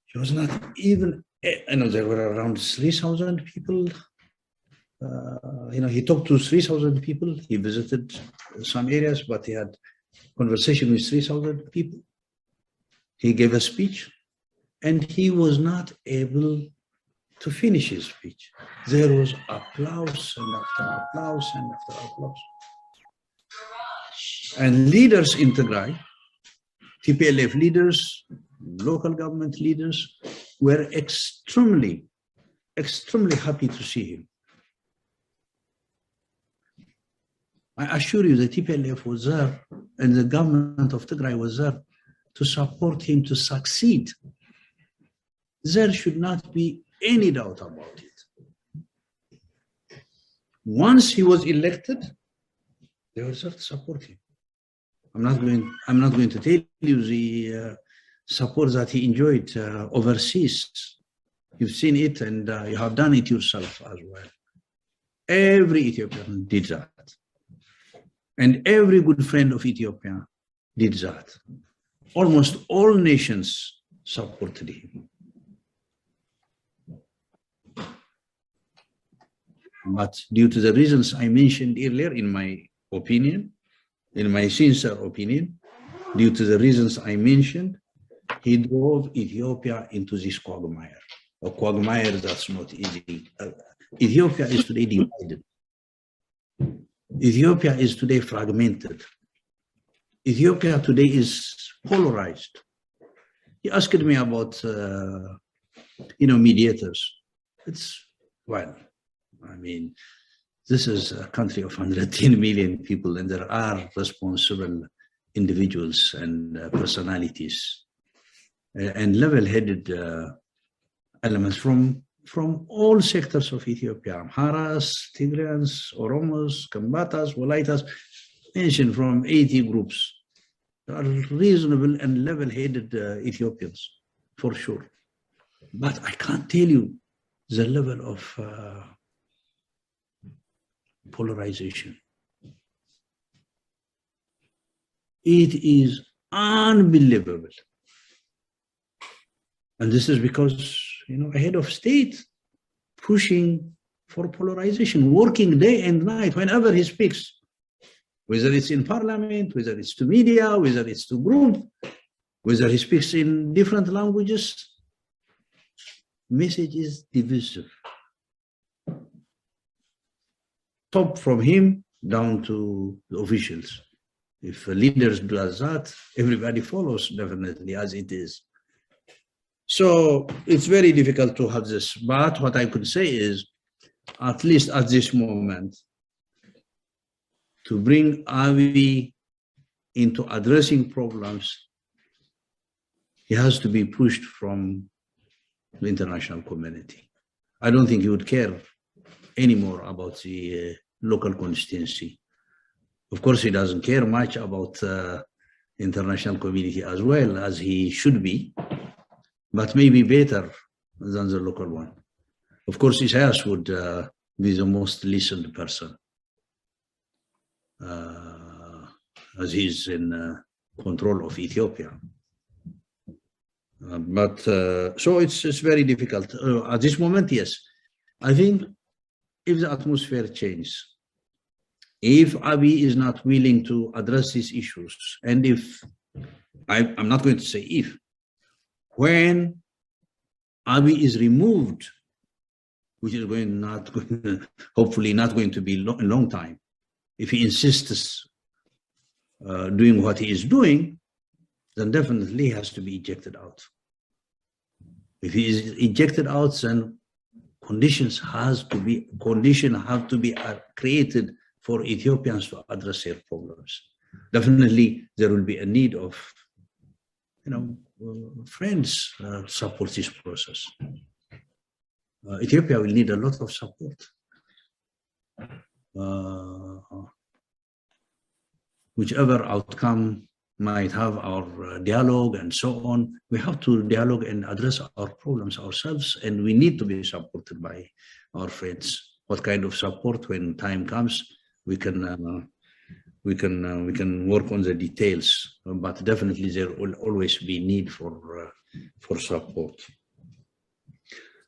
he was not even, there were around 3,000 people. He talked to 3,000 people. He visited some areas, but he had conversation with 3,000 people. He gave a speech, and he was not able to finish his speech. There was applause and after applause and after applause. And leaders in Tigray, TPLF leaders, local government leaders, were extremely happy to see him. I assure you the TPLF was there and the government of Tigray was there to support him to succeed. There should not be any doubt about it. Once he was elected, they were there to support him. I'm not going to tell you the support that he enjoyed overseas. You've seen it and you have done it yourself as well. Every Ethiopian did that. And every good friend of Ethiopia did that. Almost all nations supported him. But due to the reasons I mentioned earlier, in my opinion, in my sincere opinion, due to the reasons I mentioned, he drove Ethiopia into this quagmire, a quagmire that's not easy. Ethiopia is today divided. Ethiopia is today fragmented. Ethiopia today is polarized. He asked me about, mediators. This is a country of 110 million people, and there are responsible individuals and personalities and level-headed elements from all sectors of Ethiopia: Amharas, Tigrayans, Oromos, Kambatas, Walaitas, mentioned from 80 groups. There are reasonable and level-headed Ethiopians, for sure. But I can't tell you the level of polarization. It is unbelievable. And this is because, a head of state pushing for polarization, working day and night whenever he speaks, whether it's in parliament, whether it's to media, whether it's to group, whether he speaks in different languages, message is divisive. Top from him down to the officials. If a leader does that, everybody follows, definitely, as it is. So it's very difficult to have this. But what I could say is, at least at this moment, to bring Abiy into addressing problems, he has to be pushed from the international community. I don't think he would care anymore about the local constituency. Of course, he doesn't care much about international community as well, as he should be, but maybe better than the local one. Of course, Isaias would be the most listened person, as he's in control of Ethiopia. So it's very difficult. At this moment, yes. I think if the atmosphere changes, if Abiy is not willing to address these issues, and if, I'm not going to say if, when Abiy is removed, which is hopefully not going to be a long time, if he insists doing what he is doing, then definitely he has to be ejected out. If he is ejected out, then conditions have to be created for Ethiopians to address their problems. Definitely, there will be a need of, friends support this process. Ethiopia will need a lot of support. Whichever outcome might have our dialogue and so on, we have to dialogue and address our problems ourselves, and we need to be supported by our friends. What kind of support? When time comes, we can work on the details, but definitely there will always be need for support.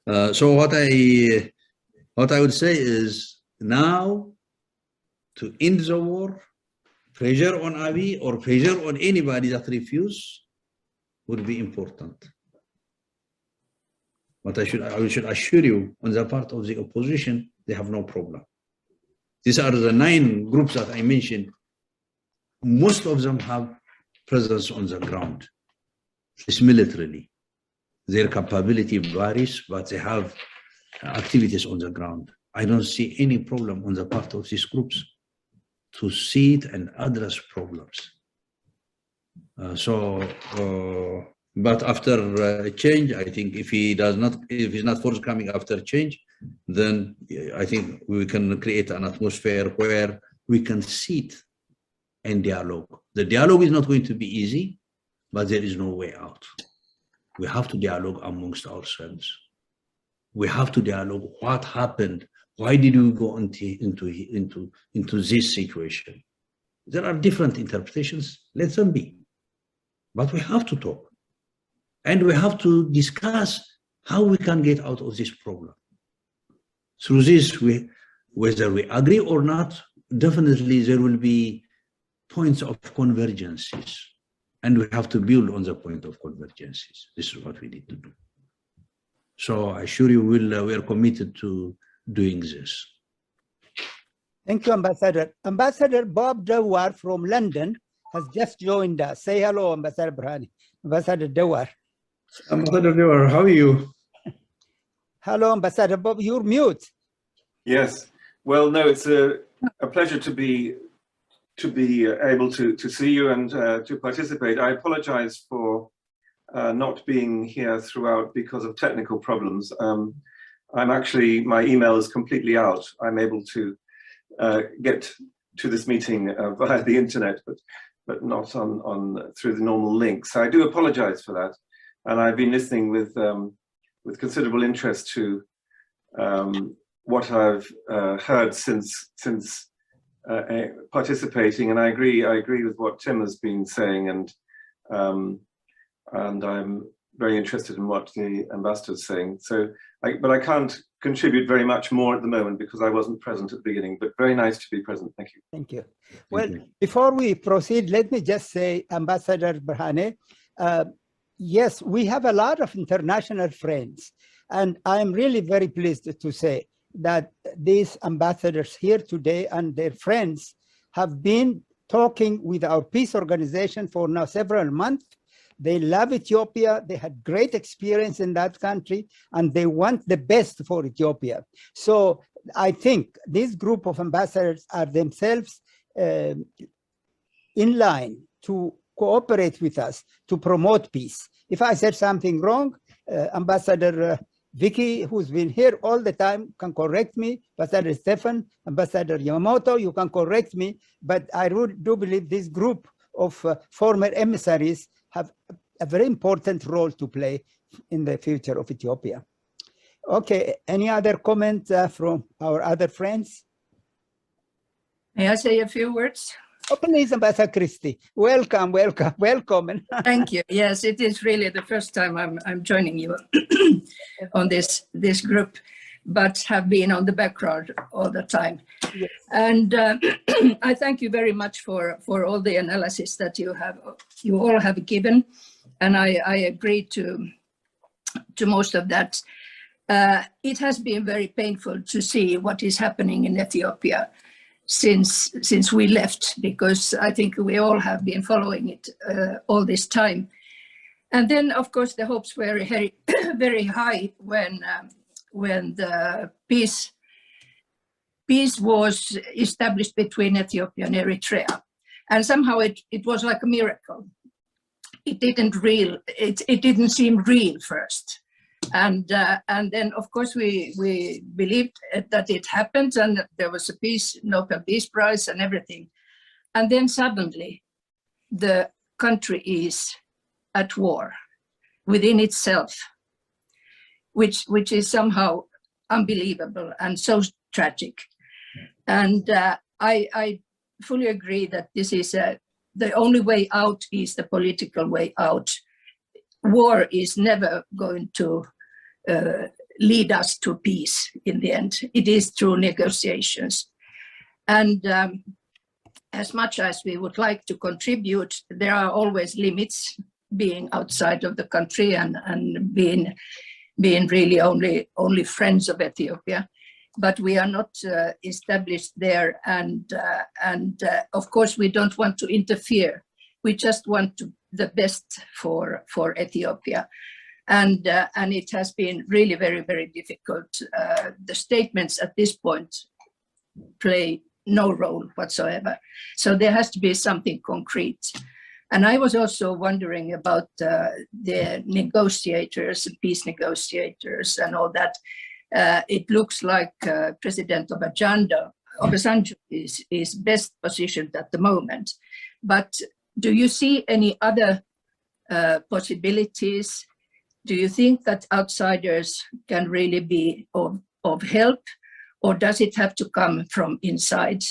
So what I would say is, now to end the war, pressure on Abiy or pressure on anybody that refuse would be important. But I should assure you, on the part of the opposition, they have no problem. These are the 9 groups that I mentioned. Most of them have presence on the ground. It's militarily. Their capability varies, but they have activities on the ground. I don't see any problem on the part of these groups to see it and address problems. But after change, I think if he's not forthcoming after change, then I think we can create an atmosphere where we can sit and dialogue. The dialogue is not going to be easy, but there is no way out. We have to dialogue amongst ourselves. We have to dialogue what happened. Why did we go into this situation? There are different interpretations. Let them be. But we have to talk. And we have to discuss how we can get out of this problem. Through this, whether we agree or not, definitely there will be points of convergences. And we have to build on the point of convergences. This is what we need to do. So I assure you we are committed to doing this. Thank you, Ambassador. Ambassador Bob Dawar from London has just joined us. Say hello, Ambassador Burhani. Ambassador Dawar. Ambassador Dawar, how are you? Hello, Ambassador Bob. You're mute. Yes. Well, no, it's a pleasure to be able to see you and to participate. I apologize for not being here throughout because of technical problems. My email is completely out. I'm able to get to this meeting via the internet, but not through the normal link. So I do apologize for that. And I've been listening with considerable interest to what I've heard since participating, and I agree with what Tim has been saying, and I'm very interested in what the ambassador is saying. But I can't contribute very much more at the moment because I wasn't present at the beginning, but very nice to be present. Thank you. Thank you. Well, before we proceed, let me just say, Ambassador Burhani, yes, we have a lot of international friends, and I'm really very pleased to say that these ambassadors here today and their friends have been talking with our peace organization for now several months. They love Ethiopia. They had great experience in that country, and they want the best for Ethiopia. So I think this group of ambassadors are themselves in line to cooperate with us to promote peace. If I said something wrong, Ambassador Vicky, who's been here all the time, can correct me. Ambassador Stefan, Ambassador Yamamoto, you can correct me. But I do believe this group of former emissaries have a very important role to play in the future of Ethiopia. Okay, any other comments from our other friends? May I say a few words? Oh, please, Ambassador Christie. Welcome, welcome, welcome. Thank you. Yes, it is really the first time I'm joining you on this group, but have been on the background all the time. Yes. And I thank you very much for all the analysis that you all have given, and I agree to most of that. It has been very painful to see what is happening in Ethiopia. since we left, because I think we all have been following it all this time. And then, of course, the hopes were very, very high when the peace was established between Ethiopia and Eritrea. And somehow it was like a miracle. It didn't seem real first. And then, of course, we believed that it happened, and there was a Nobel Peace Prize and everything. And then suddenly, the country is at war within itself, which is somehow unbelievable and so tragic. And I fully agree that this is the only way out is the political way out. War is never going to lead us to peace in the end. It is through negotiations. And as much as we would like to contribute, there are always limits, being outside of the country and being really only friends of Ethiopia. But we are not established there, and of course we don't want to interfere. We just want the best for Ethiopia, and it has been really very, very difficult. The statements at this point play no role whatsoever. So there has to be something concrete. And I was also wondering about the negotiators, peace negotiators, and all that. It looks like President Obasanjo is best positioned at the moment. But do you see any other possibilities? Do you think that outsiders can really be of help, or does it have to come from inside?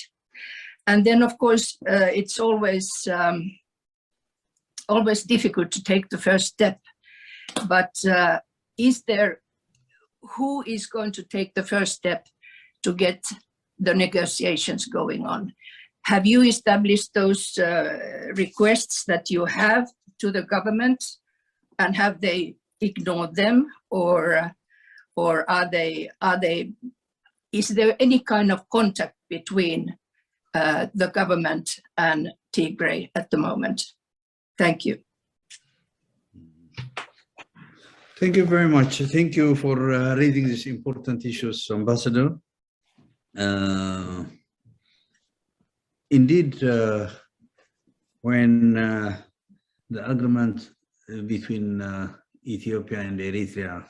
And then, of course, it's always difficult to take the first step. But who is going to take the first step to get the negotiations going on? Have you established those requests that you have to the government, and have they ignored them, or is there any kind of contact between the government and Tigray at the moment? Thank you. Thank you very much. Thank you for raising these important issues, Ambassador. Indeed, when the agreement between Ethiopia and Eritrea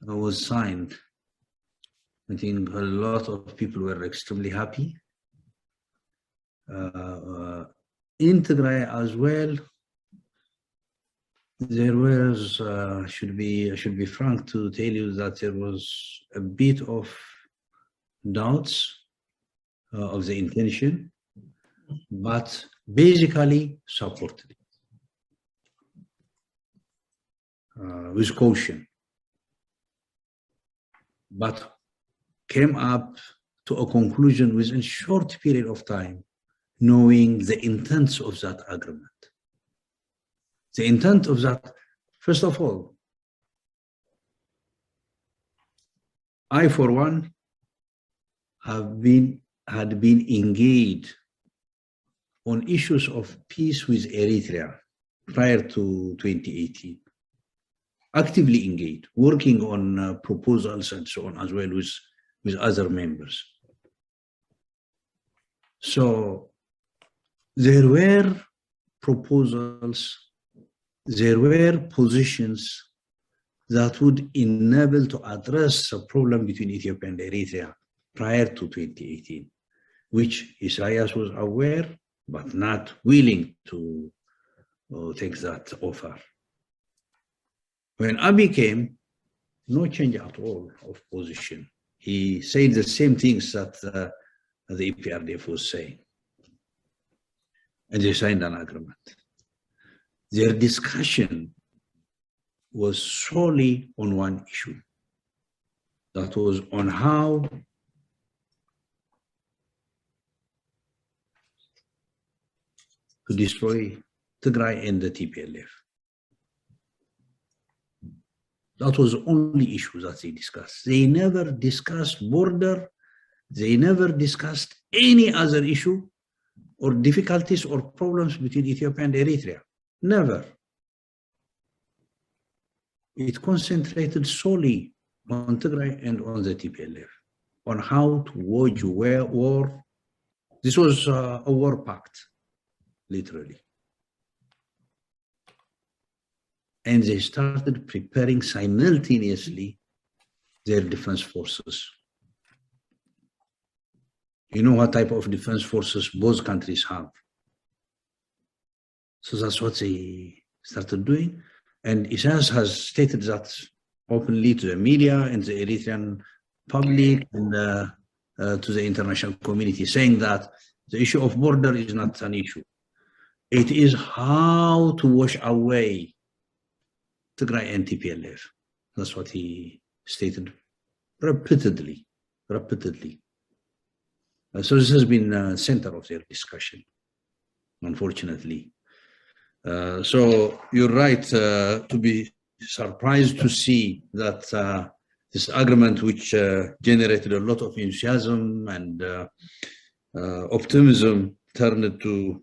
was signed, I think a lot of people were extremely happy. In Tigray as well, there was, I should be frank to tell you that there was a bit of doubts of the intention, but basically supported it with caution, but came up to a conclusion within a short period of time, knowing the intent of that agreement. The intent of that, first of all, I, for one, had been engaged on issues of peace with Eritrea prior to 2018. Actively engaged, working on proposals and so on, as well with other members. So there were proposals, there were positions that would enable to address the problem between Ethiopia and Eritrea prior to 2018, which Isaias was aware, but not willing to take that offer. When Abiy came, no change at all of position. He said the same things that the EPRDF was saying. And they signed an agreement. Their discussion was solely on one issue. That was on how to destroy Tigray and the TPLF. That was the only issue that they discussed. They never discussed border They never discussed any other issue or difficulties or problems between Ethiopia and Eritrea. Never. It concentrated solely on Tigray and on the TPLF, on how to wage war. This was a war pact, literally. And they started preparing simultaneously their defense forces. You know what type of defense forces both countries have. So that's what they started doing. And Issac has stated that openly to the media and the Eritrean public and to the international community, saying that the issue of border is not an issue. It is how to wash away Tigray and TPLF. That's what he stated repeatedly. So this has been the center of their discussion, unfortunately. So you're right to be surprised to see that this agreement, which generated a lot of enthusiasm and optimism, turned to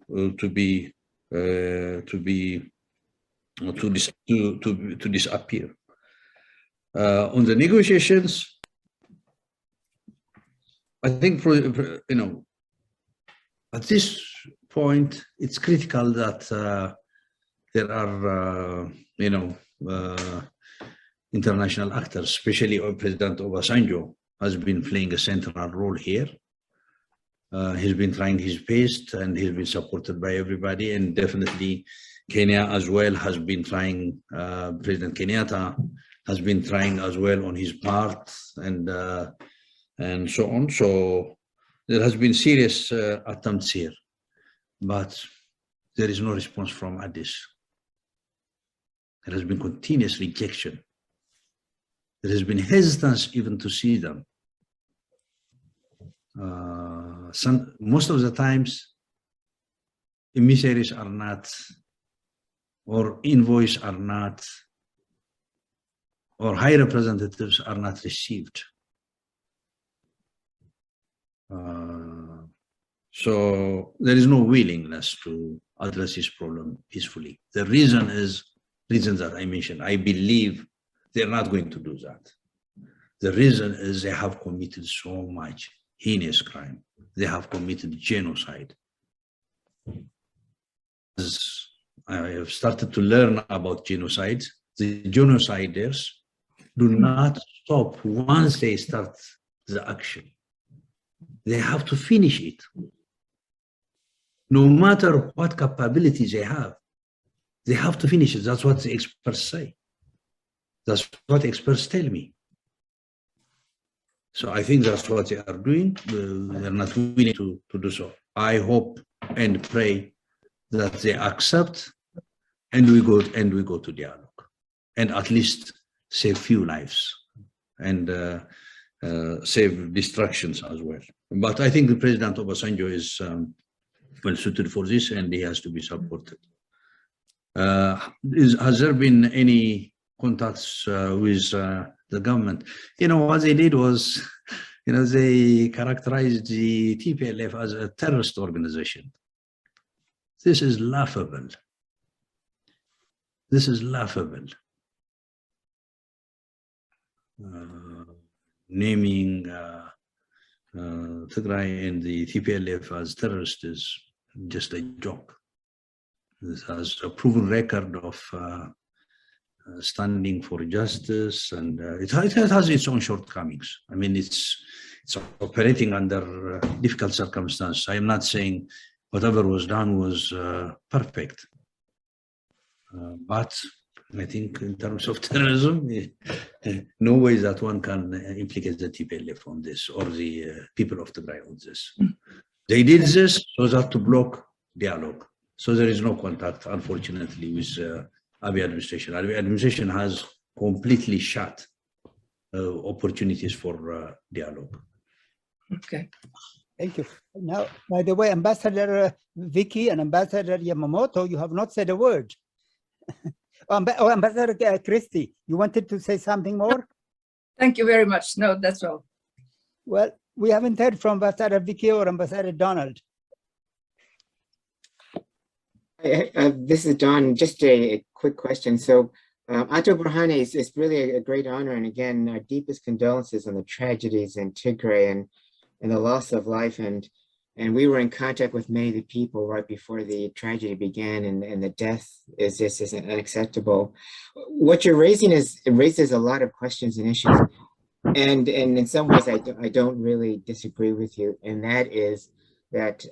disappear. On the negotiations, I think, you know, at this point, it's critical that there are, you know, international actors, especially President Obasanjo has been playing a central role here. He's been trying his best and he's been supported by everybody, and definitely Kenya as well has been trying, President Kenyatta has been trying as well on his part, and so on. So there has been serious attempts here, but there is no response from Addis. There has been continuous rejection. There has been hesitance even to see them. Most of the times, emissaries are not, or envoys are not, or high representatives are not received. So there is no willingness to address this problem peacefully. The reason is reasons that I mentioned. I believe they're not going to do that. The reason is they have committed so much heinous crime. They have committed genocide. As I have started to learn about genocide, the genociders do not stop once they start the action. They have to finish it. No matter what capabilities they have to finish it. That's what the experts say. That's what experts tell me. So I think that's what they are doing. They're not willing to do so. I hope and pray that they accept, and we go to dialogue, and at least save few lives and save destructions as well. But I think the President Obasanjo is well suited for this, and he has to be supported. Has there been any contacts with the government? You know, what they did was, you know, they characterized the TPLF as a terrorist organization. This is laughable. This is laughable. Naming Tigray and the TPLF as terrorists is just a joke. This has a proven record of standing for justice, and it has its own shortcomings. I mean, it's operating under difficult circumstances. I am not saying whatever was done was perfect, but I think in terms of terrorism, no way that one can implicate the TPLF on this, or the people of Tigray on this. They did this so that to block dialogue. So there is no contact, unfortunately, with Abiy administration. Abiy administration has completely shut opportunities for dialogue. Okay. Thank you. Now, by the way, Ambassador Vicky and Ambassador Yamamoto, you have not said a word. Ambassador Christie, you wanted to say something more? Thank you very much. No, that's all. Well, we haven't heard from Ambassador Vicky or Ambassador Donald. This is Don. Just a quick question. So, Ato Burhane, it's really a great honor. And again, our deepest condolences on the tragedies in Tigray and the loss of life. And we were in contact with many of the people right before the tragedy began, and the death is just unacceptable. What you're raising raises a lot of questions and issues. And in some ways, I don't really disagree with you. And that is that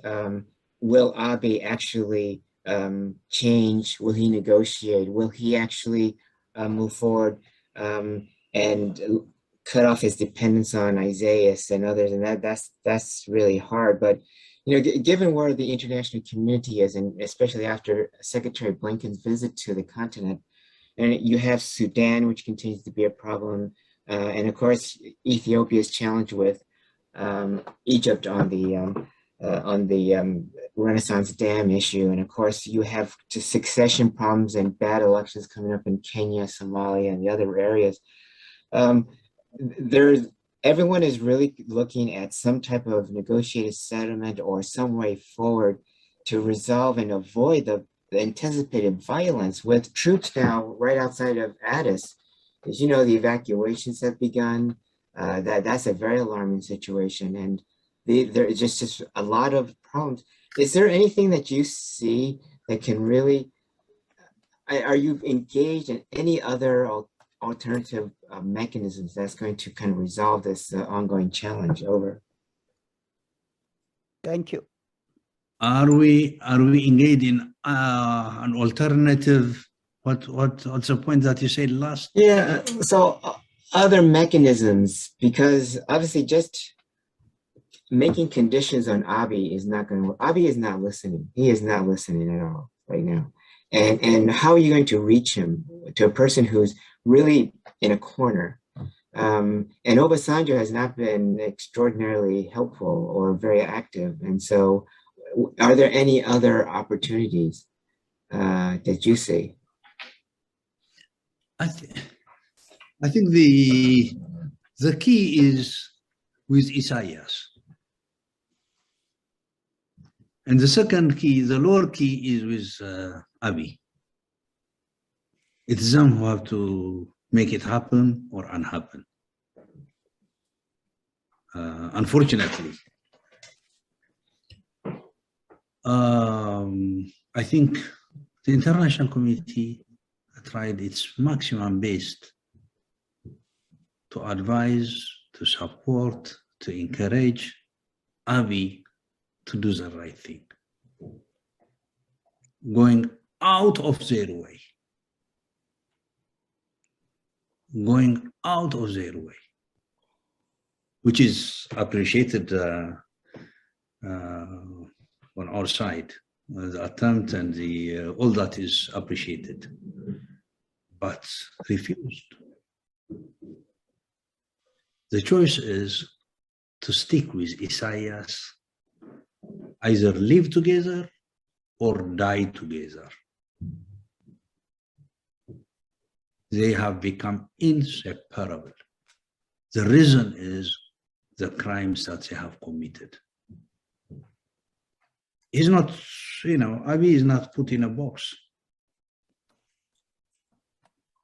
will Abiy actually change? Will he negotiate? Will he actually move forward and cut off his dependence on Isaias and others? And that's really hard. But given where the international community is, and especially after Secretary Blinken's visit to the continent, and you have Sudan, which continues to be a problem, and of course Ethiopia's challenge with Egypt on the Renaissance Dam issue, and of course you have succession problems and bad elections coming up in Kenya, Somalia, and the other areas. Everyone is really looking at some type of negotiated settlement or some way forward to resolve and avoid the anticipated violence with troops now right outside of Addis. As you know, the evacuations have begun. That's a very alarming situation, and there is just a lot of problems. Is there anything that you see that can really, are you engaged in any other alternative mechanisms that's going to kind of resolve this ongoing challenge? Over. Thank you. Are we engaged in an alternative? What's the point that you said last? Yeah. So other mechanisms, because obviously just making conditions on Abiy is not going to work. Abiy is not listening. He is not listening at all right now. And how are you going to reach him, to a person who's really in a corner? And Obasanjo has not been extraordinarily helpful or very active. And so are there any other opportunities that you see? I think the key is with Isaias. And the second key, the lower key, is with Abiy. It's them who have to make it happen or unhappen. Unfortunately. I think the international community tried its maximum best to advise, to support, to encourage Abiy to do the right thing, going out of their way, which is appreciated on our side. The attempt and all that is appreciated, but refused. The choice is to stick with Isaias, either live together or die together. They have become inseparable. The reason is the crimes that they have committed. He's not, Abiy is not put in a box.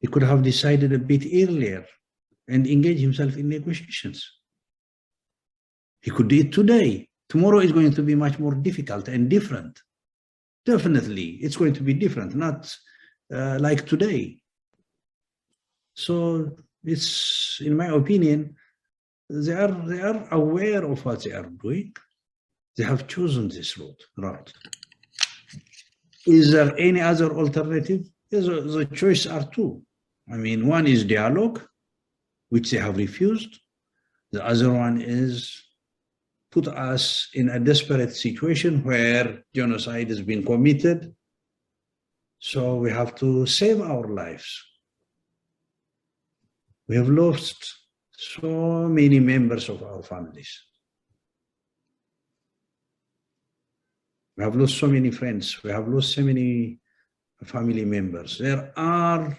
He could have decided a bit earlier and engage himself in negotiations. He could do it today. Tomorrow is going to be much more difficult and different. Definitely, it's going to be different, not like today. So it's, in my opinion, they are aware of what they are doing. They have chosen this route. Is there any other alternative? The choice are two. I mean, one is dialogue, which they have refused. The other one is put us in a desperate situation where genocide has been committed. So we have to save our lives. We have lost so many members of our families. We have lost so many friends. We have lost so many family members. There are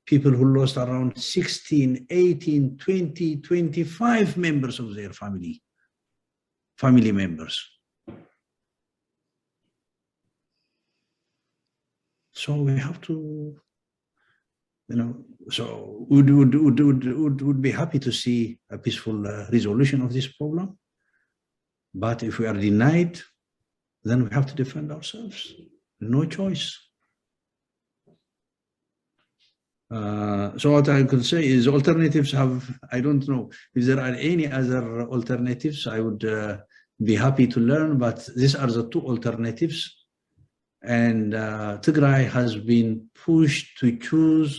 people who lost around 16, 18, 20, 25 members of their family family members. So we have to, so would be happy to see a peaceful resolution of this problem. But if we are denied, then we have to defend ourselves. No choice. So what I could say is alternatives have, I don't know if there are any other alternatives. I would be happy to learn, but these are the two alternatives. And Tigray has been pushed to choose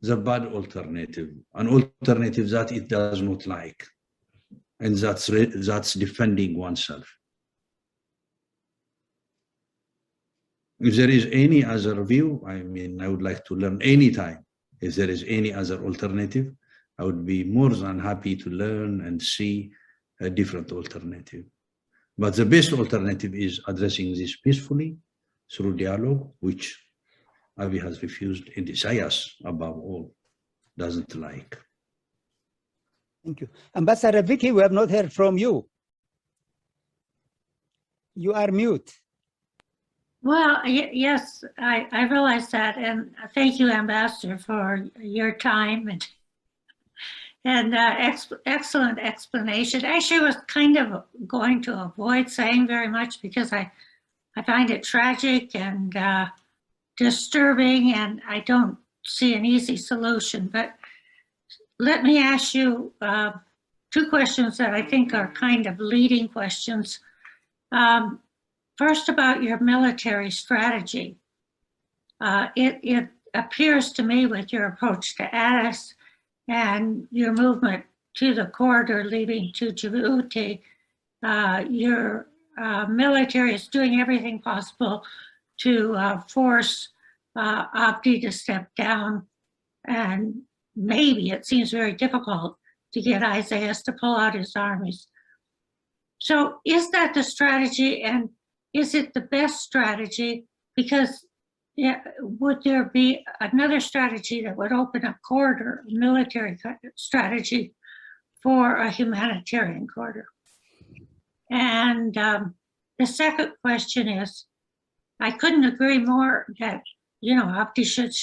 the bad alternative, an alternative that it does not like, and that's defending oneself. If there is any other view, I mean, I would like to learn anytime. If there is any other alternative, I would be more than happy to learn and see a different alternative. But the best alternative is addressing this peacefully through dialogue, which Abiy has refused, and Isaias, above all, doesn't like. Thank you. Ambassador Vicky, we have not heard from you. You are mute. Well, yes, I realize that, and thank you, Ambassador, for your time and excellent explanation. Actually, I was kind of going to avoid saying very much because I find it tragic and disturbing, and I don't see an easy solution. But let me ask you two questions that I think are kind of leading questions. First, about your military strategy. It appears to me with your approach to Addis and your movement to the corridor leading to Djibouti, your military is doing everything possible to force Abiy to step down, and maybe it seems very difficult to get Isaias to pull out his armies. So is that the strategy, and is it the best strategy? Because would there be another strategy that would open a corridor, a military strategy for a humanitarian corridor? And the second question is, I couldn't agree more that, Abiy should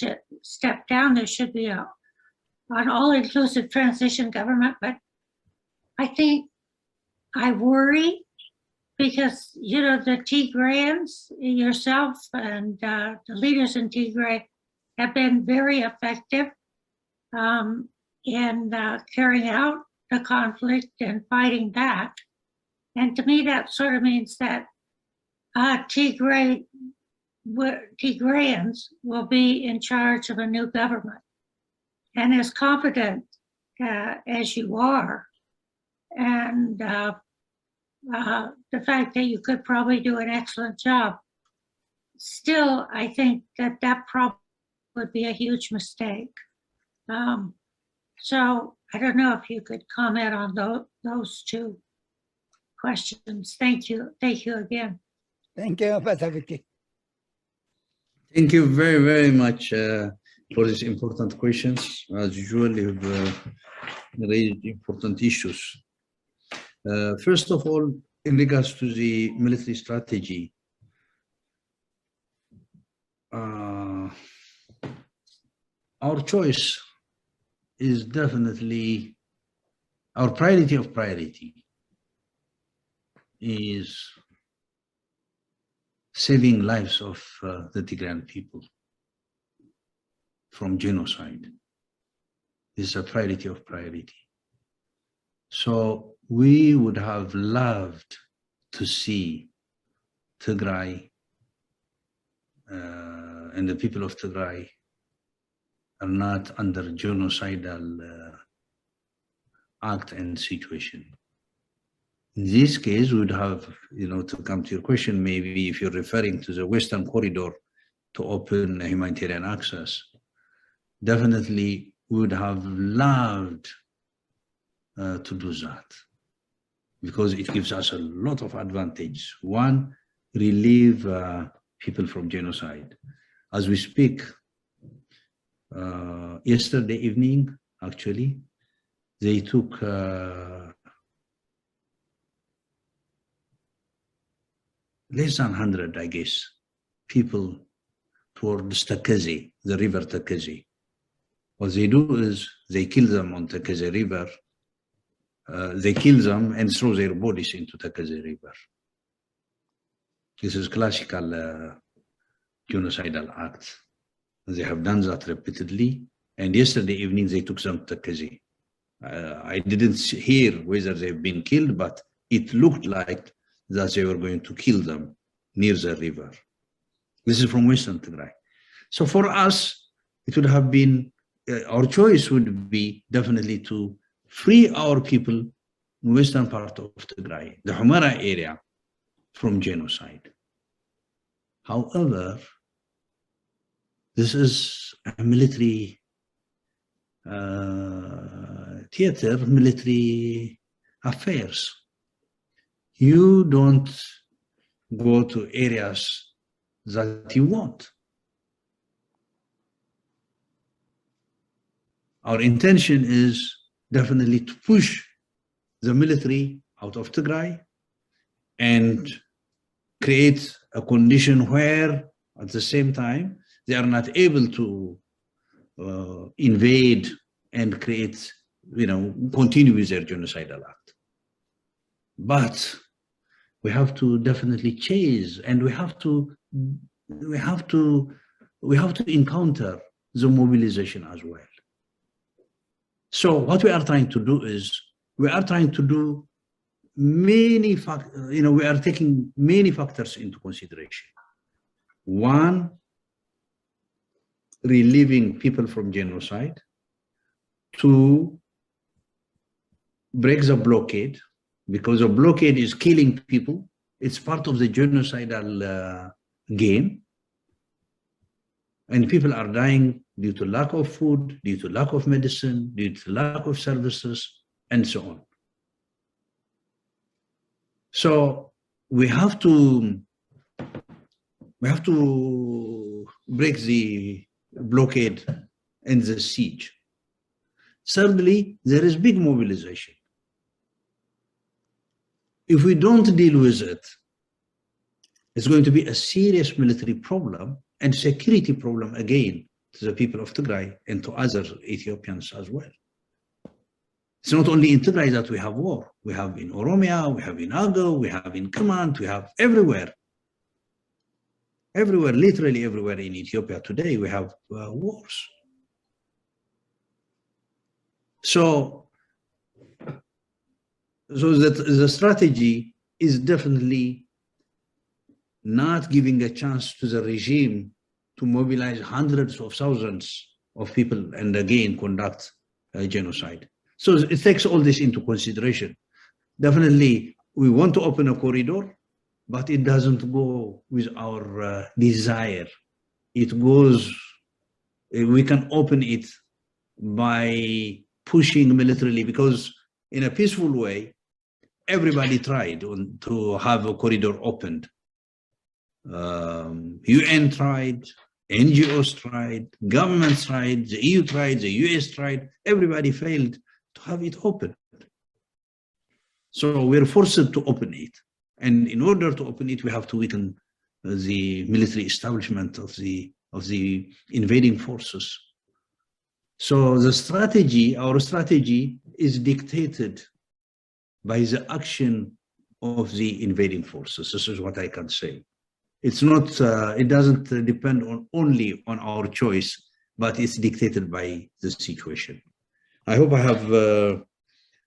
step down. There should be an all-inclusive transition government, but I think I worry because, the Tigrayans, yourself and the leaders in Tigray have been very effective in carrying out the conflict and fighting back. And to me, that sort of means that Tigrayans will be in charge of a new government. And as confident as you are, and the fact that you could probably do an excellent job, still, I think that probably would be a huge mistake. So I don't know if you could comment on those two questions. Thank you. Thank you again. Thank you, Ambassador Vicky. Thank you very, very much for these important questions. As usual, you've raised important issues. First of all, in regards to the military strategy, our choice is definitely, our priority of priority is saving lives of the Tigrayan people from genocide. This is a priority of priority. So we would have loved to see Tigray and the people of Tigray are not under genocidal act and situation. In this case, we would have, to come to your question, maybe if you're referring to the Western corridor to open humanitarian access, definitely we would have loved to do that, because it gives us a lot of advantage. One, relieve people from genocide. As we speak, yesterday evening, actually, they took less than 100, I guess, people towards Takezi, the river Takezi. What they do is they kill them on Takezi River. They kill them and throw their bodies into Takezi River. This is classical genocidal act. They have done that repeatedly. And yesterday evening, they took them to Takezi. I didn't hear whether they've been killed, but it looked like that they were going to kill them near the river. This is from Western Tigray. So for us, it would have been, our choice would be definitely to free our people in western part of Tigray, the Humara area, from genocide. However, this is a military theater, military affairs. You don't go to areas that you want. Our intention is definitely to push the military out of Tigray and create a condition where, at the same time, they are not able to invade and create, continue with their genocidal act. But we have to definitely chase, and we have to encounter the mobilization as well. So what we are trying to do is, we are trying to do many, we are taking many factors into consideration. One, relieving people from genocide. Two, break the blockade, because a blockade is killing people. It's part of the genocidal game. And people are dying due to lack of food, due to lack of medicine, due to lack of services, and so on. So we have to break the blockade and the siege. Thirdly, there is big mobilization. If we don't deal with it, it's going to be a serious military problem and security problem again to the people of Tigray and to other Ethiopians as well. It's not only in Tigray that we have war. We have in Oromia, we have in Agaw, we have in Command, we have everywhere. Everywhere, literally everywhere in Ethiopia today, we have wars. So that the strategy is definitely not giving a chance to the regime to mobilize hundreds of thousands of people and again conduct a genocide. So it takes all this into consideration. Definitely, we want to open a corridor, but it doesn't go with our desire. It goes, we can open it by pushing militarily, because in a peaceful way, everybody tried to have a corridor opened. UN tried, NGOs tried, governments tried, the EU tried, the US tried, everybody failed to have it open. So we're forced to open it. And in order to open it, we have to weaken the military establishment of the invading forces. So the strategy, our strategy, is dictated by the action of the invading forces. This is what I can say. It's not, it doesn't depend only on our choice, but it's dictated by the situation. I hope I have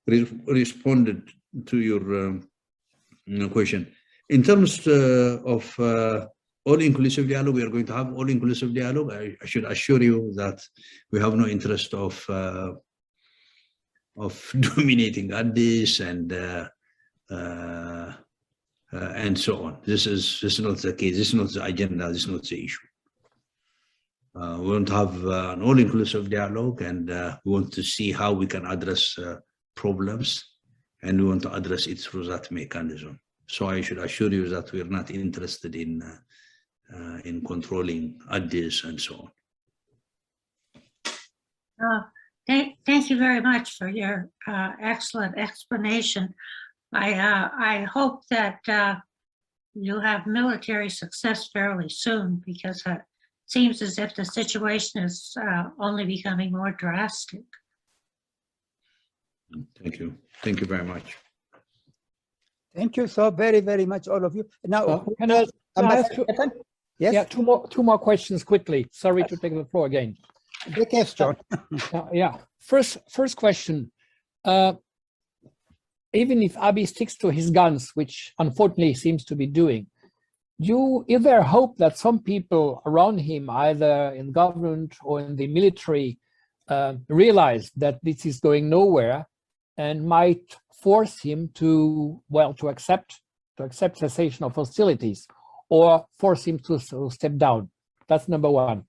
responded to your question. In terms of all-inclusive dialogue, we are going to have all-inclusive dialogue. I should assure you that we have no interest of dominating Addis and so on. This is not the case. This is not the agenda. This is not the issue. We want to have an all-inclusive dialogue, and we want to see how we can address problems, and we want to address it through that mechanism. So I should assure you that we are not interested in controlling Addis and so on. Thank you very much for your excellent explanation. I hope that you have military success fairly soon, because it seems as if the situation is only becoming more drastic. Thank you. Thank you very much. Thank you so very, very much, all of you. Now, Can I ask you, yes? yeah, two more questions quickly. Sorry to take the floor again. The question. Yeah. First question. Even if Abiy sticks to his guns, which unfortunately seems to be doing, is there hope that some people around him, either in government or in the military, realize that this is going nowhere and might force him to, well, to accept cessation of hostilities, or force him to step down? That's number one.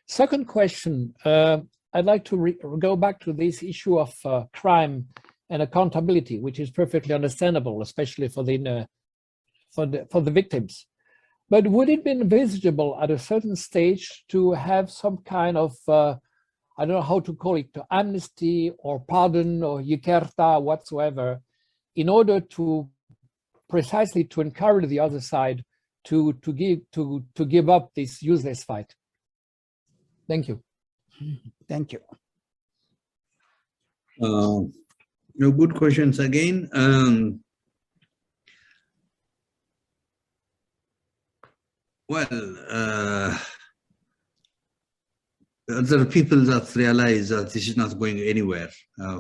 Second question, I'd like to go back to this issue of crime and accountability, which is perfectly understandable, especially for the victims. But would it be envisageable at a certain stage to have some kind of, I don't know how to call it, amnesty or pardon or yikerta whatsoever, in order to precisely to encourage the other side to give up this useless fight? Thank you. Thank you. No, good questions again. There are people that realize that this is not going anywhere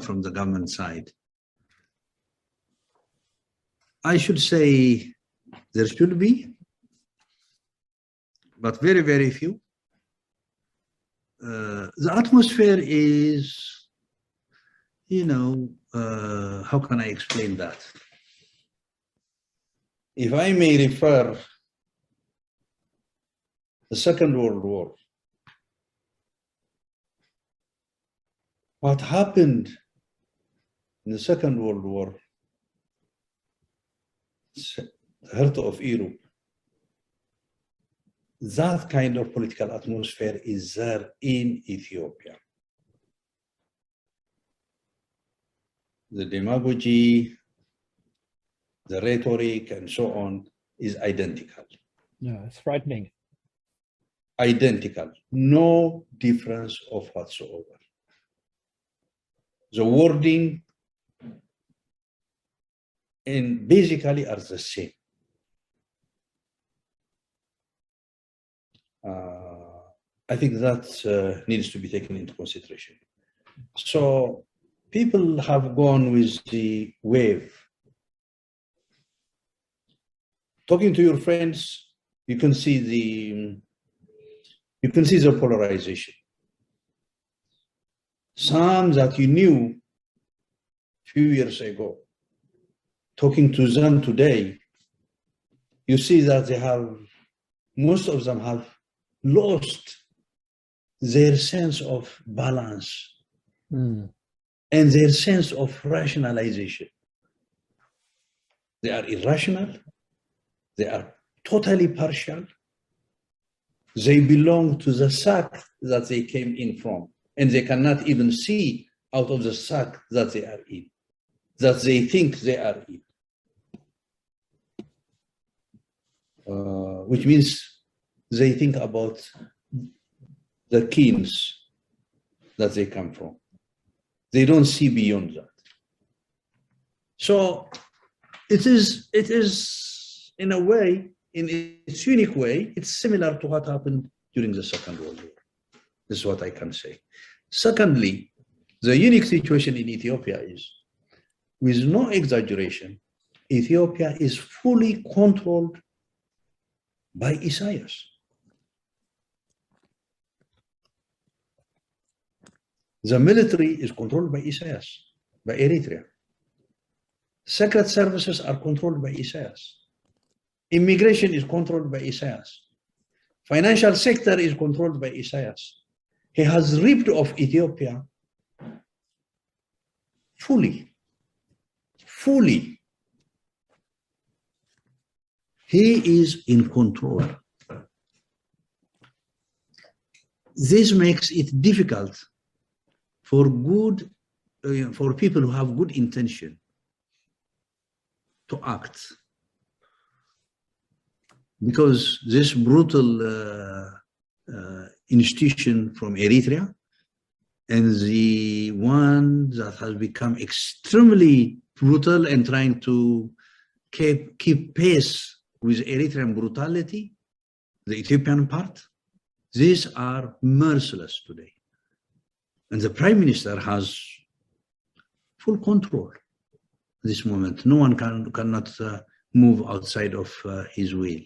from the government side. I should say there should be, but very, very few. The atmosphere is, you know, how can I explain that? If I may refer the Second World War, what happened in the Second World War, the heart of Europe, that kind of political atmosphere is there in Ethiopia. The demagogy, the rhetoric, and so on is identical. Yeah, it's frightening. Identical, no difference of whatsoever. The wording and basically are the same. I think that needs to be taken into consideration. So people have gone with the wave. Talking to your friends, you can see the polarization. Some that you knew a few years ago, talking to them today, you see that most of them have lost their sense of balance and their sense of rationalization. They are irrational, they are totally partial, they belong to the sack that they came in from, and they cannot even see out of the sack that they are in, that they think they are in. Which means they think about the kings that they come from. They don't see beyond that. So it is in a way, in its unique way, it's similar to what happened during the Second World War. This is what I can say. Secondly, the unique situation in Ethiopia is, with no exaggeration, Ethiopia is fully controlled by Isaias. The military is controlled by Isaias, by Eritrea. Secret services are controlled by Isaias. Immigration is controlled by Isaias. Financial sector is controlled by Isaias. He has ripped off Ethiopia fully. He is in control. This makes it difficult for people who have good intention to act. because this brutal institution from Eritrea and the one that has become extremely brutal and trying to keep pace with Eritrean brutality, the Ethiopian part, these are merciless today. And the Prime Minister has full control at this moment. No one cannot move outside of his will.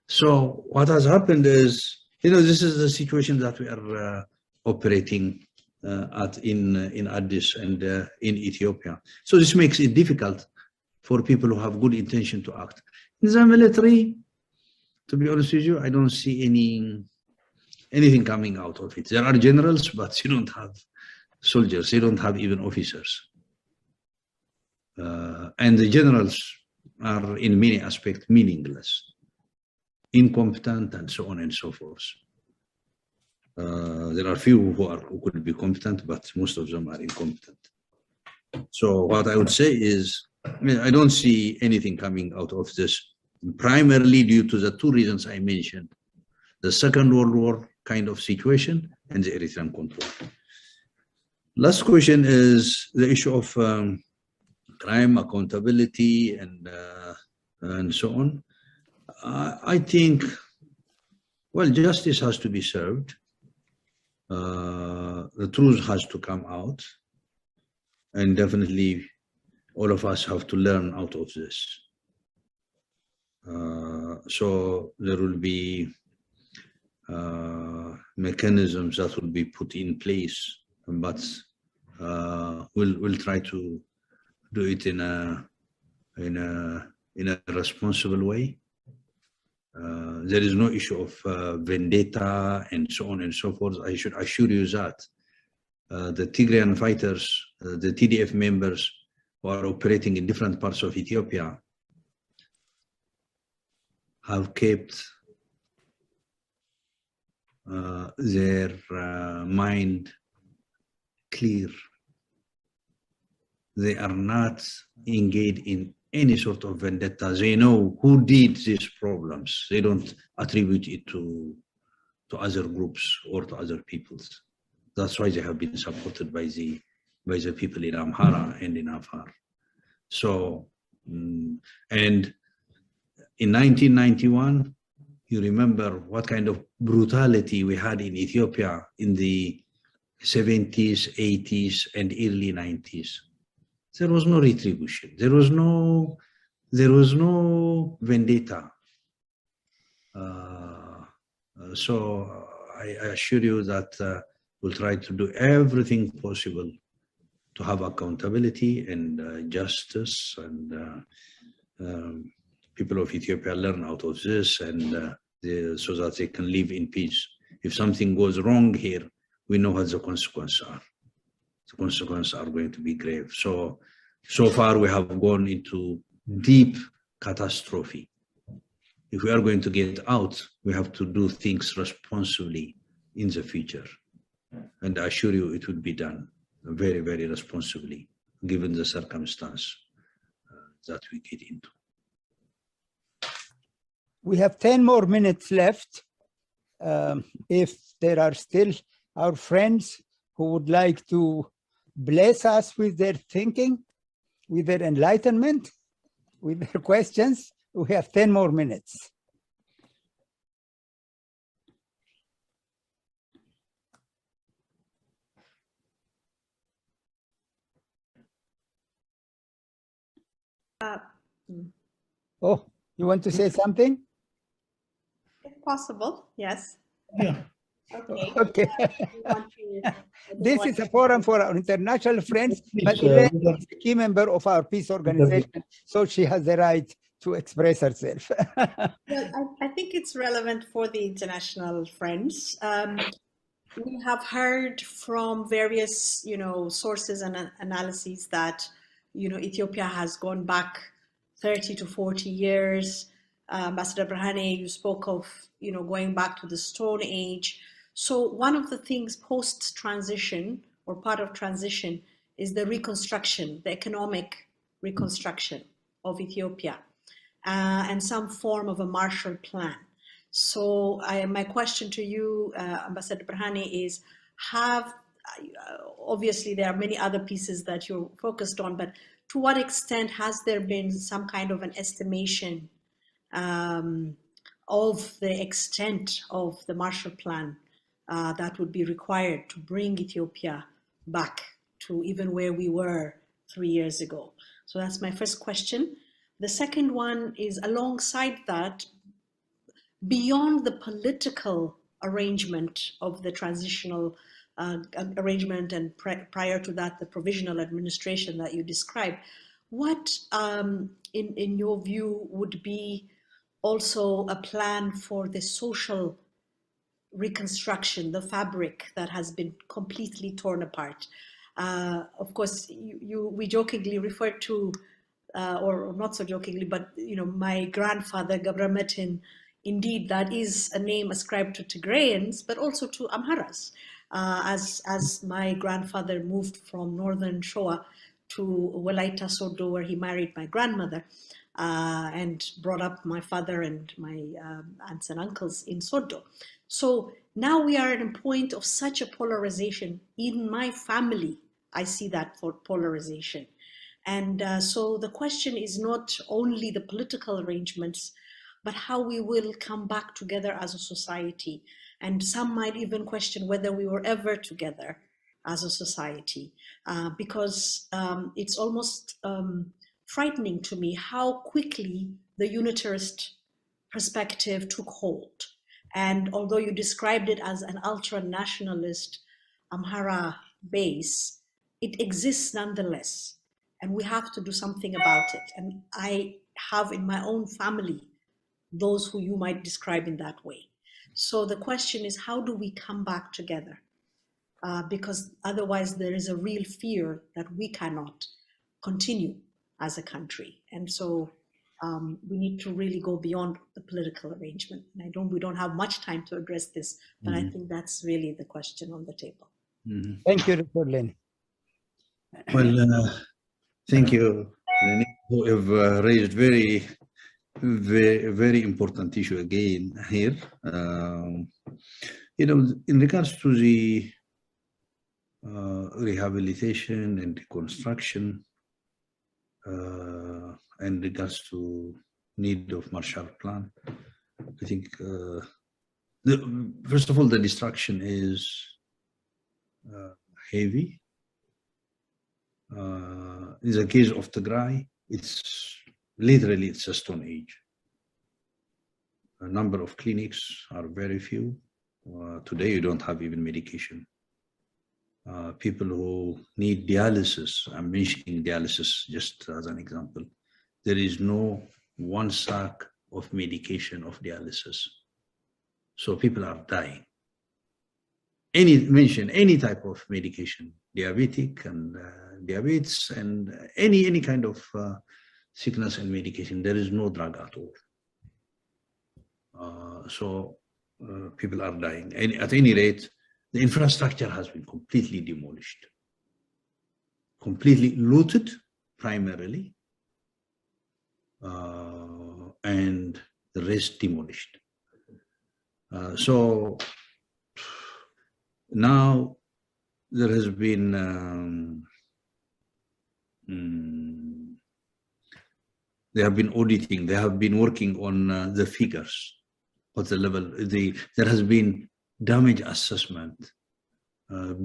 So what has happened is, this is the situation that we are operating in Addis and in Ethiopia. So this makes it difficult for people who have good intention to act. In the military, to be honest with you, I don't see anything coming out of it. There are generals, but you don't have soldiers. You don't have even officers. And the generals are in many aspects meaningless, incompetent, and so on and so forth. There are few who could be competent, but most of them are incompetent. So what I would say is, I don't see anything coming out of this, primarily due to the two reasons I mentioned: the Second World War kind of situation and the Eritrean control. Last question is the issue of crime, accountability, and so on. I think, well, justice has to be served. The truth has to come out, and definitely all of us have to learn out of this. So there will be mechanisms that will be put in place, but we'll try to do it in a responsible way. There is no issue of vendetta and so on and so forth. I should assure you that the Tigrayan fighters, the TDF members who are operating in different parts of Ethiopia, have kept their mind clear. They are not engaged in any sort of vendetta. They know who did these problems. They don't attribute it to other groups or to other peoples. That's why they have been supported by the people in Amhara and in Afar. So, and in 1991, you remember what kind of brutality we had in Ethiopia in the 70s, 80s, and early 90s. There was no retribution. There was no vendetta. So I assure you that we'll try to do everything possible to have accountability and justice, and people of Ethiopia learn out of this, and so that they can live in peace. If something goes wrong here, we know what the consequences are. The consequences are going to be grave. So far we have gone into deep catastrophe. If we are going to get out, we have to do things responsibly in the future. And I assure you it will be done very, very responsibly, given the circumstance that we get into. We have 10 more minutes left. If there are still our friends who would like to bless us with their thinking, with their enlightenment, with their questions, we have 10 more minutes. Oh, you want to say something? If possible, yes. Yeah. Okay. Okay. This is a forum for our international friends, but Elaine is a key member of our peace organization, so she has the right to express herself. Well, I think it's relevant for the international friends. We have heard from various, sources and analyses that, Ethiopia has gone back 30 to 40 years. Ambassador Brahane, you spoke of, going back to the Stone Age. So one of the things post-transition, or part of transition, is the reconstruction, the economic reconstruction of Ethiopia. and some form of a Marshall Plan. So my question to you, Ambassador Burhani, is obviously there are many other pieces that you're focused on, but to what extent has there been some kind of an estimation of the extent of the Marshall Plan that would be required to bring Ethiopia back to even where we were 3 years ago? So that's my first question. The second one is, alongside that, beyond the political arrangement of the transitional arrangement and prior to that, the provisional administration that you described, what, in your view, would be also a plan for the social reconstruction, the fabric that has been completely torn apart? Of course, we jokingly referred to, or not so jokingly, but my grandfather, Gabra Metin, indeed, that is a name ascribed to Tigrayans, but also to Amharas. As my grandfather moved from northern Shoa to Walaita Sodo, where he married my grandmother, and brought up my father and my aunts and uncles in Sodo. So now we are at a point of such a polarization. In my family, I see that for polarization. And so the question is not only the political arrangements, but how we will come back together as a society. And some might even question whether we were ever together as a society, because it's almost frightening to me how quickly the unitarist perspective took hold. And although you described it as an ultra-nationalist Amhara base, it exists nonetheless. And we have to do something about it. And I have in my own family those who you might describe in that way. So the question is, how do we come back together? Because otherwise there is a real fear that we cannot continue as a country. And so we need to really go beyond the political arrangement. And we don't have much time to address this, but I think that's really the question on the table. Thank you, Dr. Lenny. Well, thank you, Lenny, who have raised very, very important issue again here. In regards to the rehabilitation and reconstruction, and regards to need of Marshall Plan, I think first of all, the destruction is heavy. In the case of Tigray, it's literally a stone age. A number of clinics are very few. Today, you don't have even medication. People who need dialysis, I'm mentioning dialysis just as an example. There is no one sack of medication of dialysis. So people are dying. Mention any type of medication, diabetic and diabetes and any kind of sickness and medication, there is no drug at all. So people are dying. And at any rate, the infrastructure has been completely demolished, completely looted primarily, and the rest demolished. So now there has been they have been auditing, they have been working on the figures, what the level, there has been damage assessment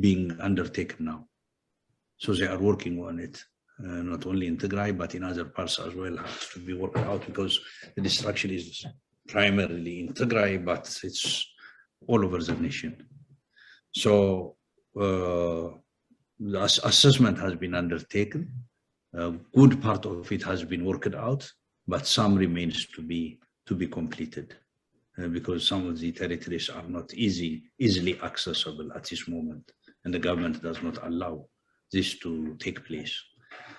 being undertaken now. So they are working on it, not only in Tigray, but in other parts as well, has to be worked out, because the destruction is primarily in Tigray, but it's all over the nation. So the assessment has been undertaken. A good part of it has been worked out, but some remains to be completed, because some of the territories are not easily accessible at this moment, and the government does not allow this to take place.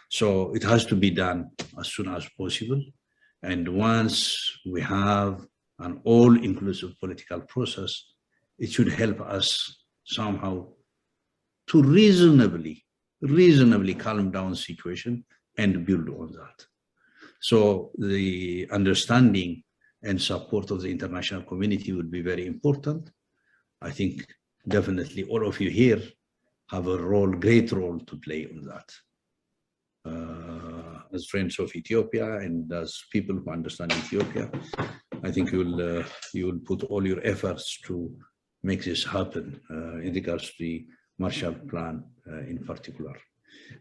So it has to be done as soon as possible. And once we have an all-inclusive political process, it should help us somehow to reasonably calm down the situation and build on that. So the understanding and support of the international community would be very important. I think definitely all of you here have a role, great role to play on that. As friends of Ethiopia and as people who understand Ethiopia, I think you will put all your efforts to make this happen in regards to the Marshall Plan in particular.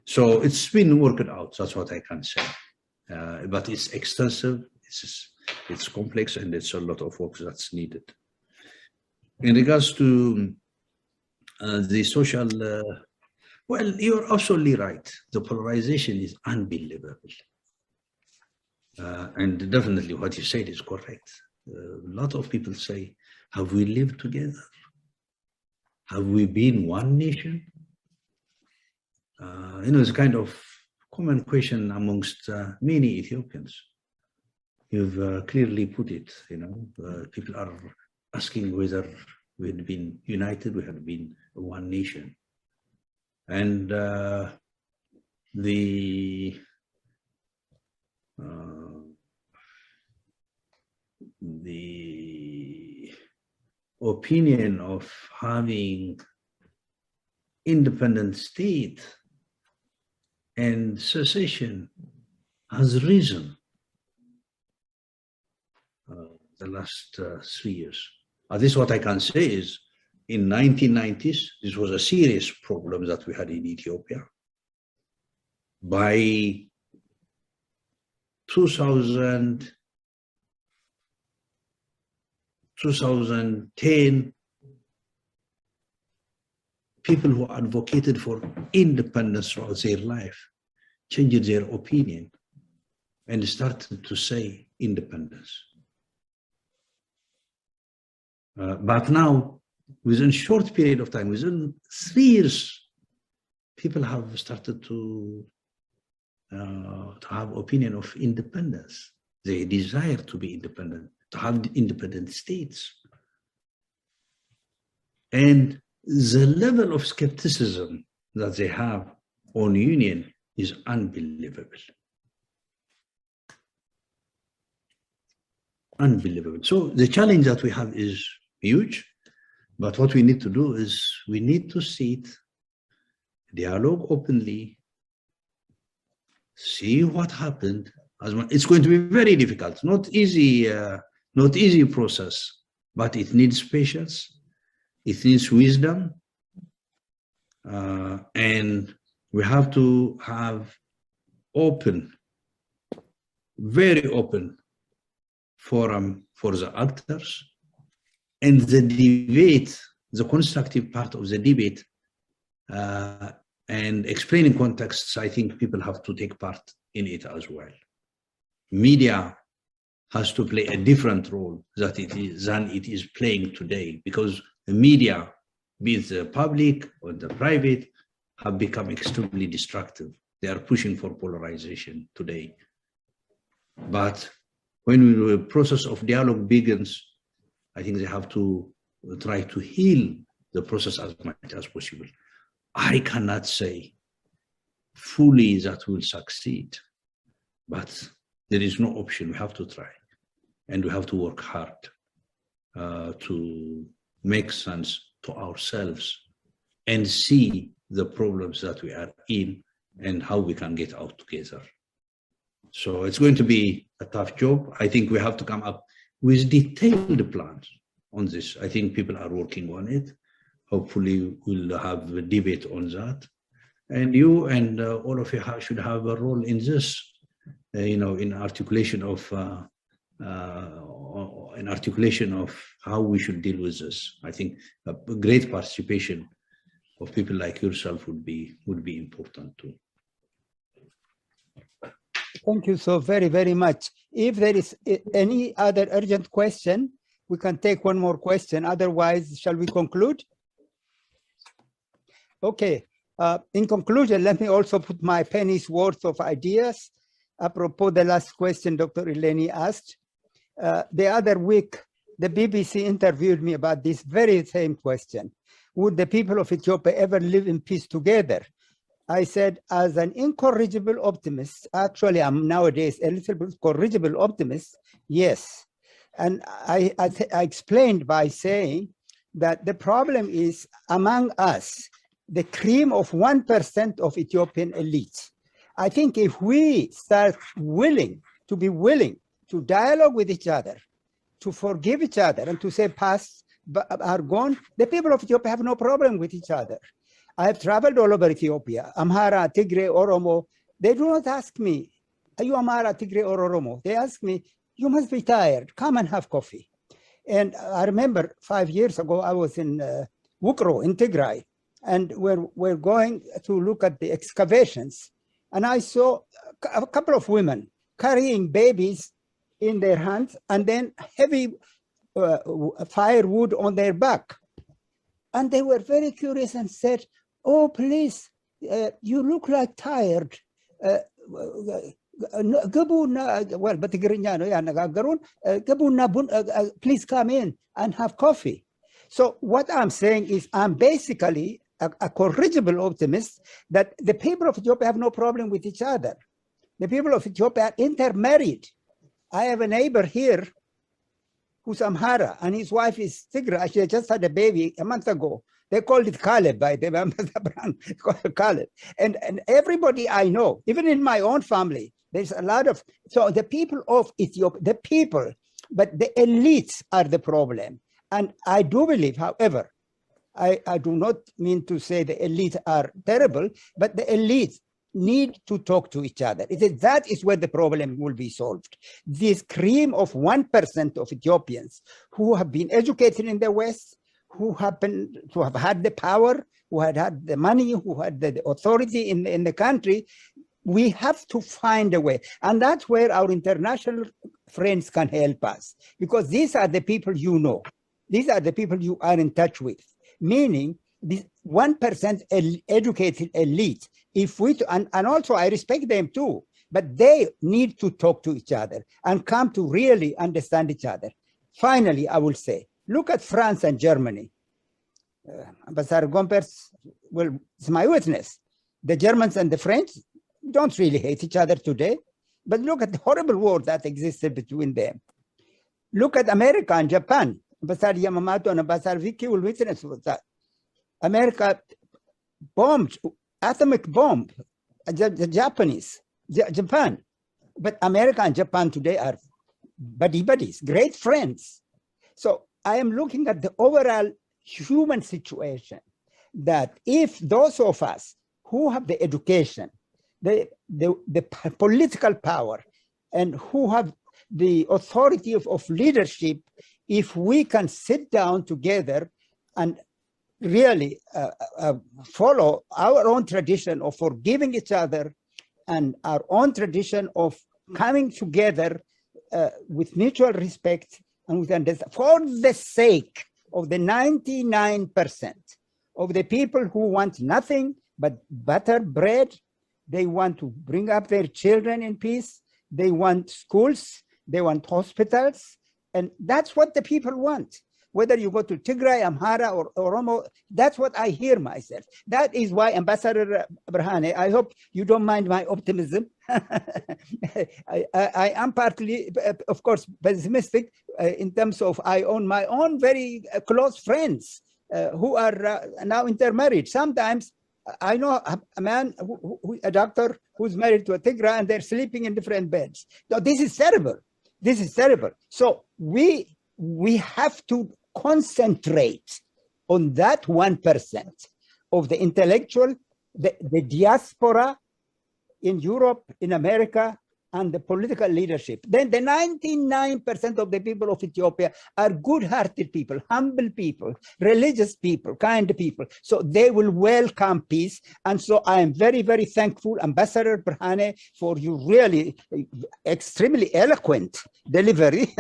So it's been worked out, that's what I can say. But it's extensive, it's complex, and it's a lot of work that's needed. In regards to the social, well, you're absolutely right. The polarization is unbelievable. And definitely what you said is correct. A lot of people say, have we lived together? Have we been one nation? It's a kind of common question amongst many Ethiopians. You've clearly put it, people are asking whether we had been united, we had been one nation. And the opinion of having independent state and secession has risen the last 3 years. This is what I can say is, in 1990s, this was a serious problem that we had in Ethiopia. By 2010, people who advocated for independence throughout their life changed their opinion and started to say independence. But now, within a short period of time, within 3 years, people have started to have opinion of independence. They desire to be independent, to have independent states. And the level of skepticism that they have on union is unbelievable. Unbelievable. So the challenge that we have is huge, but what we need to do is we need to sit, dialogue openly, see what happened. It's going to be very difficult, not easy process, but it needs patience, it needs wisdom, and we have to have open, very open forum for the actors, and the debate, the constructive part of the debate, and explaining contexts. I think people have to take part in it as well. Media has to play a different role than it is playing today, because the media, be it the public or the private, have become extremely destructive. They are pushing for polarization today. But when the process of dialogue begins, I think they have to try to heal the process as much as possible. I cannot say fully that we'll succeed, but there is no option. We have to try, and we have to work hard to make sense to ourselves and see the problems that we are in and how we can get out together. So it's going to be a tough job. I think we have to come up with detailed plans on this. I think people are working on it. Hopefully we'll have a debate on that. And you and all of you should have a role in this, in articulation of how we should deal with this. I think a great participation of people like yourself would be important too. Thank you so very, very much. If there is any other urgent question, we can take one more question. Otherwise, shall we conclude? Okay. In conclusion, let me also put my penny's worth of ideas apropos the last question Dr. Eleni asked. The other week, the BBC interviewed me about this very same question. Would the people of Ethiopia ever live in peace together? I said, as an incorrigible optimist, actually I'm nowadays a little bit corrigible optimist, yes. And I explained by saying that the problem is among us, the cream of 1% of Ethiopian elite. I think if we start to be willing to dialogue with each other, to forgive each other, and to say past are gone, the people of Ethiopia have no problem with each other. I have traveled all over Ethiopia, Amhara, Tigray, Oromo. They do not ask me, are you Amhara, Tigray, or Oromo? They ask me, you must be tired, come and have coffee. And I remember 5 years ago, I was in Wukro in Tigray, and we're going to look at the excavations. And I saw a couple of women carrying babies in their hands and then heavy firewood on their back. And they were very curious and said, oh, please, you look like tired. Please come in and have coffee. So what I'm saying is I'm basically a corrigible optimist that the people of Ethiopia have no problem with each other. The people of Ethiopia are intermarried. I have a neighbor here who's Amhara, and his wife is Tigray. She just had a baby a month ago. They called it Caleb by the called Caleb. And everybody I know, even in my own family, there's a lot of, so the people of Ethiopia, the people, but the elites are the problem. And I do believe, however, I do not mean to say the elites are terrible, but the elites need to talk to each other. That is where the problem will be solved. This cream of 1% of Ethiopians who have been educated in the West, who happen to have had the power, who had the money, who had the authority in the country, we have to find a way. And that's where our international friends can help us, because these are the people you know. These are the people you are in touch with, meaning this 1% educated elite. If we, and also I respect them too, but they need to talk to each other and come to really understand each other. Finally, I will say, look at France and Germany. Ambassador Gompers, well, it's my witness. The Germans and the French don't really hate each other today, but look at the horrible war that existed between them. Look at America and Japan. Ambassador Yamamoto and Ambassador Vicky will witness with that. America bombed, atomic bomb, the Japanese, Japan. But America and Japan today are buddies, great friends. So I am looking at the overall human situation, that if those of us who have the education, the political power, and who have the authority of leadership, if we can sit down together and really follow our own tradition of forgiving each other and our own tradition of coming together with mutual respect and with understanding, for the sake of the 99% of the people who want nothing but butter bread. They want to bring up their children in peace. They want schools. They want hospitals. And that's what the people want. Whether you go to Tigray, Amhara, or Oromo, that's what I hear myself. That is why, Ambassador Berhane, I hope you don't mind my optimism. I am partly, of course, pessimistic in terms of I own my own very close friends who are now intermarried. Sometimes I know a man, a doctor who's married to a Tigray, and they're sleeping in different beds. So this is terrible. This is terrible. So we have to concentrate on that 1% of the intellectual, the diaspora in Europe, in America, and the political leadership. Then the 99% of the people of Ethiopia are good-hearted people, humble people, religious people, kind people. So they will welcome peace. And so I am very, very thankful, Ambassador Berhane, for your really extremely eloquent delivery,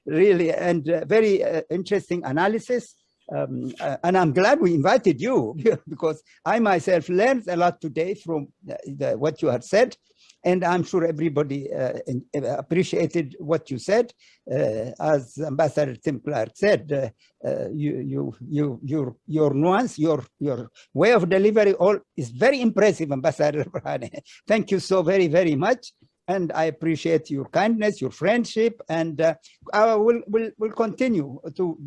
really, and very interesting analysis. And I'm glad we invited you because I myself learned a lot today from what you have said. And I'm sure everybody appreciated what you said. As Ambassador Tim Clark said, your nuance, your way of delivery, all is very impressive, Ambassador Burhani. Thank you so very, very much. And I appreciate your kindness, your friendship, and we'll continue to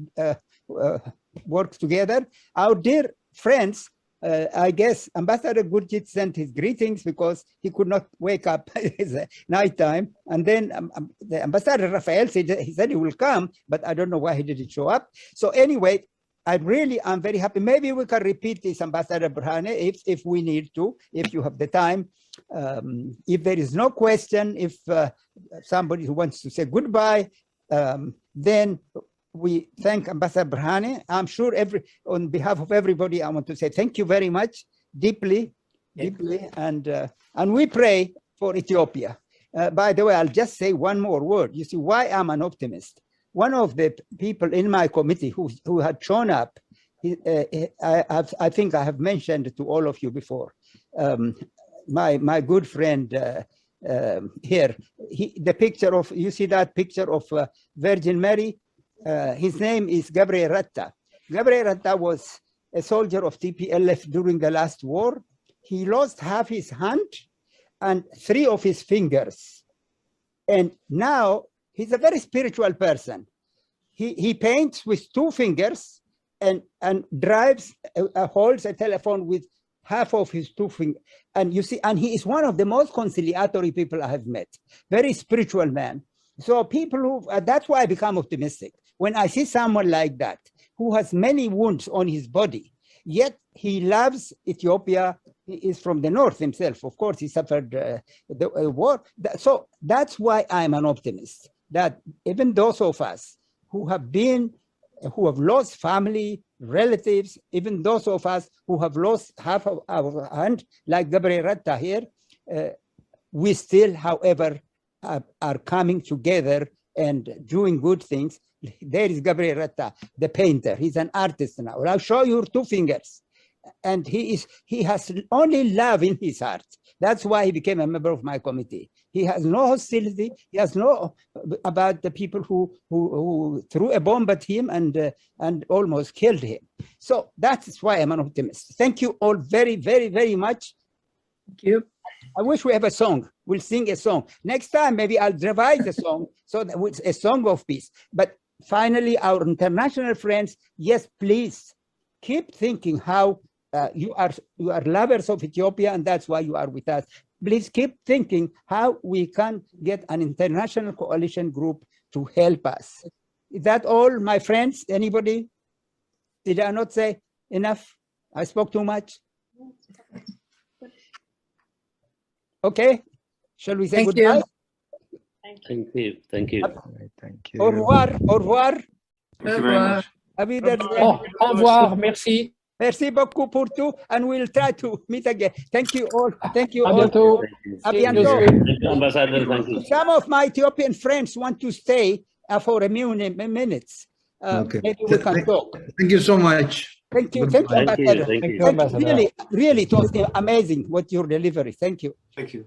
work together. Our dear friends, I guess Ambassador Gurjit sent his greetings because he could not wake up. It's nighttime. And then the Ambassador Rafael said he said he will come, but I don't know why he didn't show up. So anyway, I'm very happy. Maybe we can repeat this, Ambassador Burhani, if we need to, if you have the time. If there is no question, if somebody who wants to say goodbye, then we thank Ambassador Burhani. I'm sure on behalf of everybody, I want to say thank you very much, deeply, and we pray for Ethiopia. By the way, I'll just say one more word. You see why I'm an optimist. One of the people in my committee who had shown up, I think I have mentioned to all of you before, my good friend here, the picture of, you see that picture of Virgin Mary? His name is Gabriel Ratta. Gabriel Ratta was a soldier of TPLF during the last war. He lost half his hand and 3 of his fingers. And now he's a very spiritual person. He paints with 2 fingers and drives, holds a telephone with half of his 2 fingers. And you see, and he is one of the most conciliatory people I have met. Very spiritual man. So people who, that's why I become optimistic. When I see someone like that, who has many wounds on his body, yet he loves Ethiopia. He is from the north himself. Of course, he suffered the war. So that's why I'm an optimist, that even those of us who have lost family, relatives, even those of us who have lost half of our hand, like Gabriel Ratta here, we still, however, are coming together and doing good things. There is Gabriel Ratta, the painter. He's an artist now. I'll show you 2 fingers. And he has only love in his heart. That's why he became a member of my committee. He has no hostility. He has no about the people who threw a bomb at him and almost killed him. So that's why I'm an optimist. Thank you all very, very, very much. Thank you. I wish we have a song. We'll sing a song. Next time, maybe I'll revise a song so that it's a song of peace. But finally, our international friends, yes, please keep thinking how you are lovers of Ethiopia, and that's why you are with us. Please keep thinking how we can get an international coalition group to help us. Is that all, my friends? Anybody? Did I not say enough? I spoke too much? Okay, shall we say Thank goodbye? you. Thank you. Thank you. Thank you. Au revoir. Au revoir. Thank you very much. Au revoir. Merci. Merci beaucoup pour tout, and we'll try to meet again. Thank you all. Thank you À all. bientôt. À bientôt. Thank you, Ambassador. Thank you. Some of my Ethiopian friends want to stay for a few minutes. Okay. Maybe we can talk. Thank you so much. Thank you. Thank you, Thank you. Ambassador. Thank you. Really, really, it was amazing what your delivery. Thank you. Thank you.